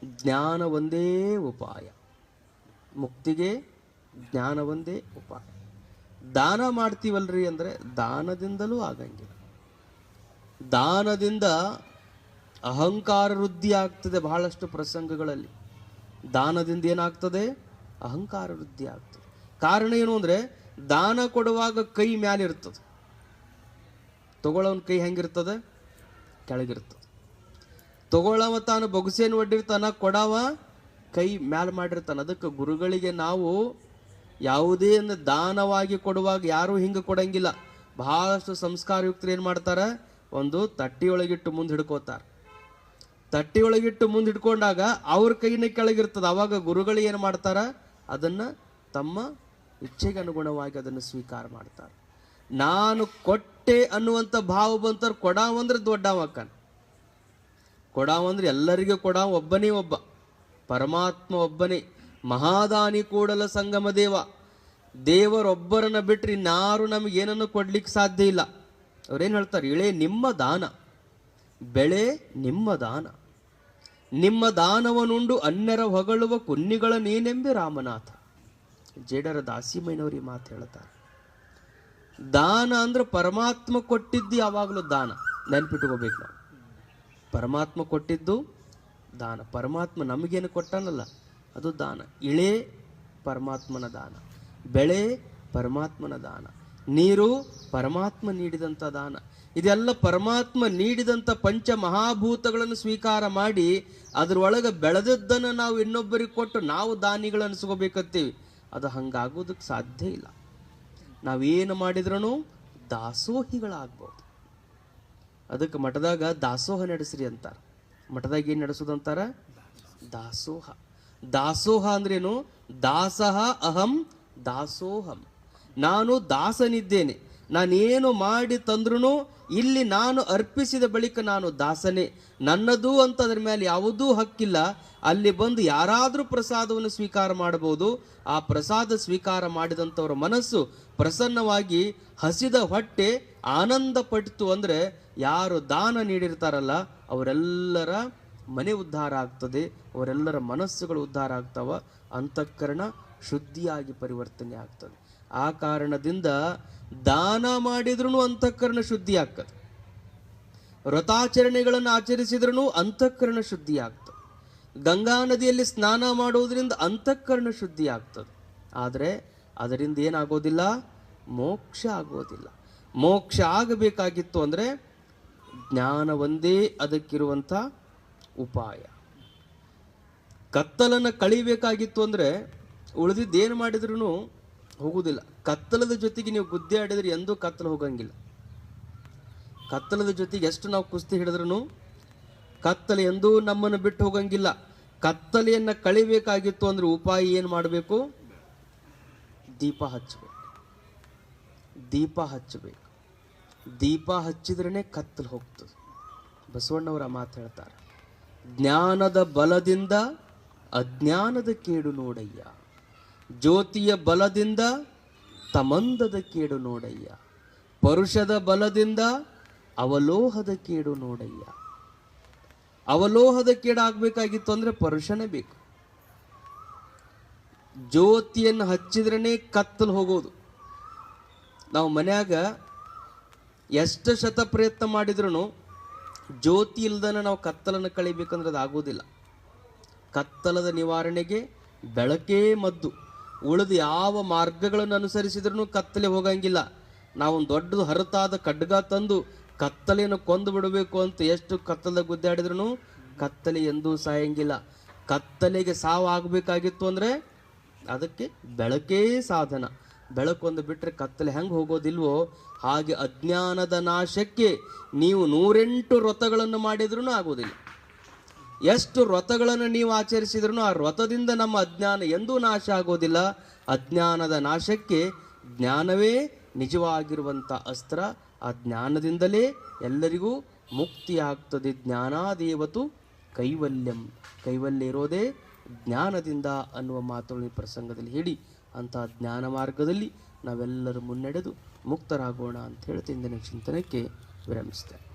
ಜ್ಞಾನ ಒಂದೇ ಉಪಾಯ. ಮುಕ್ತಿಗೆ ಜ್ಞಾನ ಒಂದೇ ಉಪಾಯ. ದಾನ ಮಾಡ್ತೀವಲ್ರಿ ಅಂದರೆ ದಾನದಿಂದಲೂ ಆಗಂಗಿಲ್ಲ. ದಾನದಿಂದ ಅಹಂಕಾರ ವೃದ್ಧಿ ಆಗ್ತದೆ. ಬಹಳಷ್ಟು ಪ್ರಸಂಗಗಳಲ್ಲಿ ದಾನದಿಂದ ಏನಾಗ್ತದೆ? ಅಹಂಕಾರ ವೃದ್ಧಿ ಆಗ್ತದೆ. ಕಾರಣ ಏನು ಅಂದರೆ, ದಾನ ಕೊಡುವಾಗ ಕೈ ಮ್ಯಾಲಿರ್ತದೆ, ತಗೊಳ್ಳೋನ್ ಕೈ ಹೆಂಗಿರ್ತದೆ? ಕೆಳಗಿರ್ತದೆ. ತಗೊಳ್ಳವ ತಾನು ಬೊಗಸೇನು ಒಡ್ಡಿರ್ತಾನ, ಕೊಡವ ಕೈ ಮ್ಯಾಲ ಮಾಡಿರ್ತಾನೆ. ಅದಕ್ಕೆ ಗುರುಗಳಿಗೆ ನಾವು ಯಾವುದೇ ದಾನವಾಗಿ ಕೊಡುವಾಗ ಯಾರೂ ಹಿಂಗೆ ಕೊಡಂಗಿಲ್ಲ. ಬಹಳಷ್ಟು ಸಂಸ್ಕಾರಯುಕ್ತರು ಏನು ಮಾಡ್ತಾರೆ? ಒಂದು ತಟ್ಟಿಯೊಳಗಿಟ್ಟು ಮುಂದೆ ಹಿಡ್ಕೋತಾರೆ. ತಟ್ಟಿಯೊಳಗಿಟ್ಟು ಮುಂದೆ ಹಿಡ್ಕೊಂಡಾಗ ಅವ್ರ ಕೈನ ಕೆಳಗಿರ್ತದೆ. ಅವಾಗ ಗುರುಗಳು ಏನು ಮಾಡ್ತಾರೆ? ಅದನ್ನು ತಮ್ಮ ಇಚ್ಛೆಗೆ ಅನುಗುಣವಾಗಿ ಅದನ್ನು ಸ್ವೀಕಾರ ಮಾಡ್ತಾರೆ. ನಾನು ಕೊಟ್ಟೆ ಅನ್ನುವಂಥ ಭಾವ ಬಂತಾರೆ. ಕೊಡಾವಂದ್ರೆ ದೊಡ್ಡವಕ್ಕನ, ಕೊಡಾವಂದ್ರೆ ಎಲ್ಲರಿಗೂ ಕೊಡಾವ ಒಬ್ಬನೇ ಒಬ್ಬ, ಪರಮಾತ್ಮ ಒಬ್ಬನೇ. ಮಹಾದಾನಿ ಕೂಡಲ ಸಂಗಮ ದೇವ, ದೇವರೊಬ್ಬರನ್ನ ಬಿಟ್ಟರೆ ಇನ್ನಾರು ನಮಗೇನನ್ನು ಕೊಡ್ಲಿಕ್ಕೆ ಸಾಧ್ಯ ಇಲ್ಲ. ಅವ್ರೇನು ಹೇಳ್ತಾರೆ? ಇಳೆ ನಿಮ್ಮ ದಾನ, ಬೆಳೆ ನಿಮ್ಮ ದಾನ, ನಿಮ್ಮ ದಾನವನುಂಡು ಅನ್ಯರ ಹೊಗಳುವ ಕುನ್ನಿಗಳ ನೀನೆಂಬೆ ರಾಮನಾಥ. ಜೇಡರ ದಾಸಿಮಯ್ಯನವ್ರಿಗೆ ಮಾತು ಹೇಳ್ತಾರೆ. ದಾನ ಅಂದ್ರೆ ಪರಮಾತ್ಮ ಕೊಟ್ಟಿದ್ದು ಯಾವಾಗಲೂ ದಾನ. ನೆನ್ಪಿಟ್ಕೋಬೇಕು ನಾವು. ಪರಮಾತ್ಮ ಕೊಟ್ಟಿದ್ದು ದಾನ. ಪರಮಾತ್ಮ ನಮಗೇನು ಕೊಟ್ಟಾನಲ್ಲ ಅದು ದಾನ. ಇಳೆ ಪರಮಾತ್ಮನ ದಾನ, ಬೆಳೆ ಪರಮಾತ್ಮನ ದಾನ, ನೀರು ಪರಮಾತ್ಮ ನೀಡಿದಂಥ ದಾನ. ಇದೆಲ್ಲ ಪರಮಾತ್ಮ ನೀಡಿದಂಥ ಪಂಚ ಮಹಾಭೂತಗಳನ್ನು ಸ್ವೀಕಾರ ಮಾಡಿ ಅದರೊಳಗೆ ಬೆಳೆದದ್ದನ್ನು ನಾವು ಇನ್ನೊಬ್ಬರಿಗೆ ಕೊಟ್ಟು ನಾವು ದಾನಿಗಳು ಅನಿಸ್ಕೋಬೇಕತ್ತೀವಿ. ಅದು ಹಂಗಾಗೋದಕ್ಕೆ ಸಾಧ್ಯ ಇಲ್ಲ. ನಾವೇನು ಮಾಡಿದ್ರೂ ದಾಸೋಹಿಗಳಾಗ್ಬೋದು. ಅದಕ್ಕೆ ಮಠದಾಗ ದಾಸೋಹ ನಡೆಸ್ರಿ ಅಂತಾರೆ. ಮಠದಾಗ ಏನು ನಡೆಸೋದಂತಾರೆ? ದಾಸೋಹ. ದಾಸೋಹ ಅಂದ್ರೇನು? ದಾಸಃ ಅಹಂ ದಾಸೋಹಂ. ನಾನು ದಾಸನಿದ್ದೇನೆ. ನಾನೇನು ಮಾಡಿ ತಂದ್ರೂ ಇಲ್ಲಿ ನಾನು ಅರ್ಪಿಸಿದ ಬಳಿಕ ನಾನು ದಾಸನೇ. ನನ್ನದು ಅಂತ ಅದರ ಮೇಲೆ ಯಾವುದೂ ಹಕ್ಕಿಲ್ಲ. ಅಲ್ಲಿ ಬಂದು ಯಾರಾದರೂ ಪ್ರಸಾದವನ್ನು ಸ್ವೀಕಾರ ಮಾಡಬಹುದು. ಆ ಪ್ರಸಾದ ಸ್ವೀಕಾರ ಮಾಡಿದಂಥವ್ರ ಮನಸ್ಸು ಪ್ರಸನ್ನವಾಗಿ ಹಸಿದ ಹೊಟ್ಟೆ ಆನಂದ ಪಟ್ಟಿತು ಅಂದರೆ ಯಾರು ದಾನ ನೀಡಿರ್ತಾರಲ್ಲ ಅವರೆಲ್ಲರ ಮನೆ ಉದ್ಧಾರ ಆಗ್ತದೆ, ಅವರೆಲ್ಲರ ಮನಸ್ಸುಗಳು ಉದ್ಧಾರ ಆಗ್ತಾವ, ಅಂತಃಕರಣ ಶುದ್ಧಿಯಾಗಿ ಪರಿವರ್ತನೆ ಆಗ್ತದೆ. ಆ ಕಾರಣದಿಂದ ದಾನ ಮಾಡಿದ್ರೂ ಅಂತಃಕರಣ ಶುದ್ಧಿ ಆಗ್ತದೆ. ವ್ರತಾಚರಣೆಗಳನ್ನು ಆಚರಿಸಿದ್ರೂ ಅಂತಃಕರಣ ಶುದ್ಧಿ ಆಗ್ತದೆ. ಗಂಗಾ ನದಿಯಲ್ಲಿ ಸ್ನಾನ ಮಾಡುವುದರಿಂದ ಅಂತಃಕರಣ ಶುದ್ಧಿ ಆಗ್ತದೆ. ಆದರೆ ಅದರಿಂದ ಏನಾಗೋದಿಲ್ಲ? ಮೋಕ್ಷ ಆಗೋದಿಲ್ಲ. ಮೋಕ್ಷ ಆಗಬೇಕಾಗಿತ್ತು ಅಂದರೆ ಜ್ಞಾನ ಒಂದೇ ಅದಕ್ಕಿರುವಂಥ ಉಪಾಯ. ಕತ್ತಲನ್ನು ಕಳಿಬೇಕಾಗಿತ್ತು ಅಂದರೆ ಉಳಿದಿದ್ದೇನು ಮಾಡಿದ್ರೂ ಹೋಗುವುದಿಲ್ಲ. ಕತ್ತಲದ ಜೊತೆಗೆ ನೀವು ಗುದ್ದೆ ಆಡಿದ್ರೆ ಎಂದೂ ಕತ್ತಲು ಹೋಗಂಗಿಲ್ಲ. ಕತ್ತಲದ ಜೊತೆಗೆ ಎಷ್ಟು ನಾವು ಕುಸ್ತಿ ಹಿಡಿದ್ರೂ ಕತ್ತಲೆ ಎಂದೂ ನಮ್ಮನ್ನು ಬಿಟ್ಟು ಹೋಗಂಗಿಲ್ಲ. ಕತ್ತಲೆಯನ್ನು ಕಳಿಬೇಕಾಗಿತ್ತು ಅಂದರೆ ಉಪಾಯ ಏನು ಮಾಡಬೇಕು? ದೀಪ ಹಚ್ಚಬೇಕು. ದೀಪ ಹಚ್ಚಬೇಕು. ದೀಪ ಹಚ್ಚಿದ್ರೇ ಕತ್ತಲು ಹೋಗ್ತದೆ. ಬಸವಣ್ಣವರ ಮಾತು ಹೇಳ್ತಾರೆ, ಜ್ಞಾನದ ಬಲದಿಂದ ಅಜ್ಞಾನದ ಕೇಡು ನೋಡಯ್ಯ, ಜ್ಯೋತಿಯ ಬಲದಿಂದ ತಮಂದದ ಕೇಡು ನೋಡಯ್ಯ, ಪರುಷದ ಬಲದಿಂದ ಅವಲೋಹದ ಕೇಡು ನೋಡಯ್ಯ. ಅವಲೋಹದ ಕೇಡಾಗಬೇಕಾಗಿತ್ತು ಅಂದ್ರೆ ಪರುಷನೇ ಬೇಕು. ಜ್ಯೋತಿಯನ್ನು ಹಚ್ಚಿದ್ರೇ ಕತ್ತಲು ಹೋಗೋದು. ನಾವು ಮನ್ಯಾಗ ಎಷ್ಟು ಶತ ಪ್ರಯತ್ನ ಮಾಡಿದ್ರು ಜ್ಯೋತಿ ಇಲ್ದನ ನಾವು ಕತ್ತಲನ್ನು ಕಳಿಬೇಕಂದ್ರೆ ಅದು ಆಗೋದಿಲ್ಲ. ಕತ್ತಲದ ನಿವಾರಣೆಗೆ ಬೆಳಕೇ ಮದ್ದು. ಉಳಿದು ಯಾವ ಮಾರ್ಗಗಳನ್ನು ಅನುಸರಿಸಿದ್ರೂ ಕತ್ತಲೆ ಹೋಗಂಗಿಲ್ಲ. ನಾವೊಂದು ದೊಡ್ಡದು ಹರತಾದ ಖಡ್ಗ ತಂದು ಕತ್ತಲೆಯನ್ನು ಕೊಂದು ಬಿಡಬೇಕು ಅಂತ ಎಷ್ಟು ಕತ್ತಲ ಗುದ್ದಾಡಿದ್ರು ಕತ್ತಲೆ ಎಂದೂ ಸಾಯಂಗಿಲ್ಲ. ಕತ್ತಲೆಗೆ ಸಾವು ಆಗಬೇಕಾಗಿತ್ತು ಅಂದರೆ ಅದಕ್ಕೆ ಬೆಳಕೇ ಸಾಧನ. ಬೆಳಕೊಂದು ಬಿಟ್ಟರೆ ಕತ್ತಲೆ ಹೆಂಗೆ ಹೋಗೋದಿಲ್ವೋ ಹಾಗೆ ಅಜ್ಞಾನದ ನಾಶಕ್ಕೆ ನೀವು 108 ವ್ರತಗಳನ್ನು ಮಾಡಿದ್ರೂ ಆಗೋದಿಲ್ಲ. ಎಷ್ಟು ವ್ರತಗಳನ್ನು ನೀವು ಆಚರಿಸಿದ್ರೂ ಆ ವ್ರತದಿಂದ ನಮ್ಮ ಅಜ್ಞಾನ ಎಂದೂ ನಾಶ ಆಗೋದಿಲ್ಲ. ಅಜ್ಞಾನದ ನಾಶಕ್ಕೆ ಜ್ಞಾನವೇ ನಿಜವಾಗಿರುವಂಥ ಅಸ್ತ್ರ. ಆ ಜ್ಞಾನದಿಂದಲೇ ಎಲ್ಲರಿಗೂ ಮುಕ್ತಿ ಆಗ್ತದೆ. ಜ್ಞಾನಾದೇವತು ಕೈವಲ್ಯಂ. ಕೈವಲ್ಯ ಇರೋದೇ ಜ್ಞಾನದಿಂದ ಅನ್ನುವ ಮಾತುಗಳ ಪ್ರಸಂಗದಲ್ಲಿ ಹೇಳಿ ಅಂಥ ಜ್ಞಾನ ಮಾರ್ಗದಲ್ಲಿ ನಾವೆಲ್ಲರೂ ಮುನ್ನಡೆದು ಮುಕ್ತರಾಗೋಣ ಅಂತ ಹೇಳ್ತಾ ಇಂದಿನ ಚಿಂತನಕ್ಕೆ ವಿರಮಿಸ್ತೇನೆ.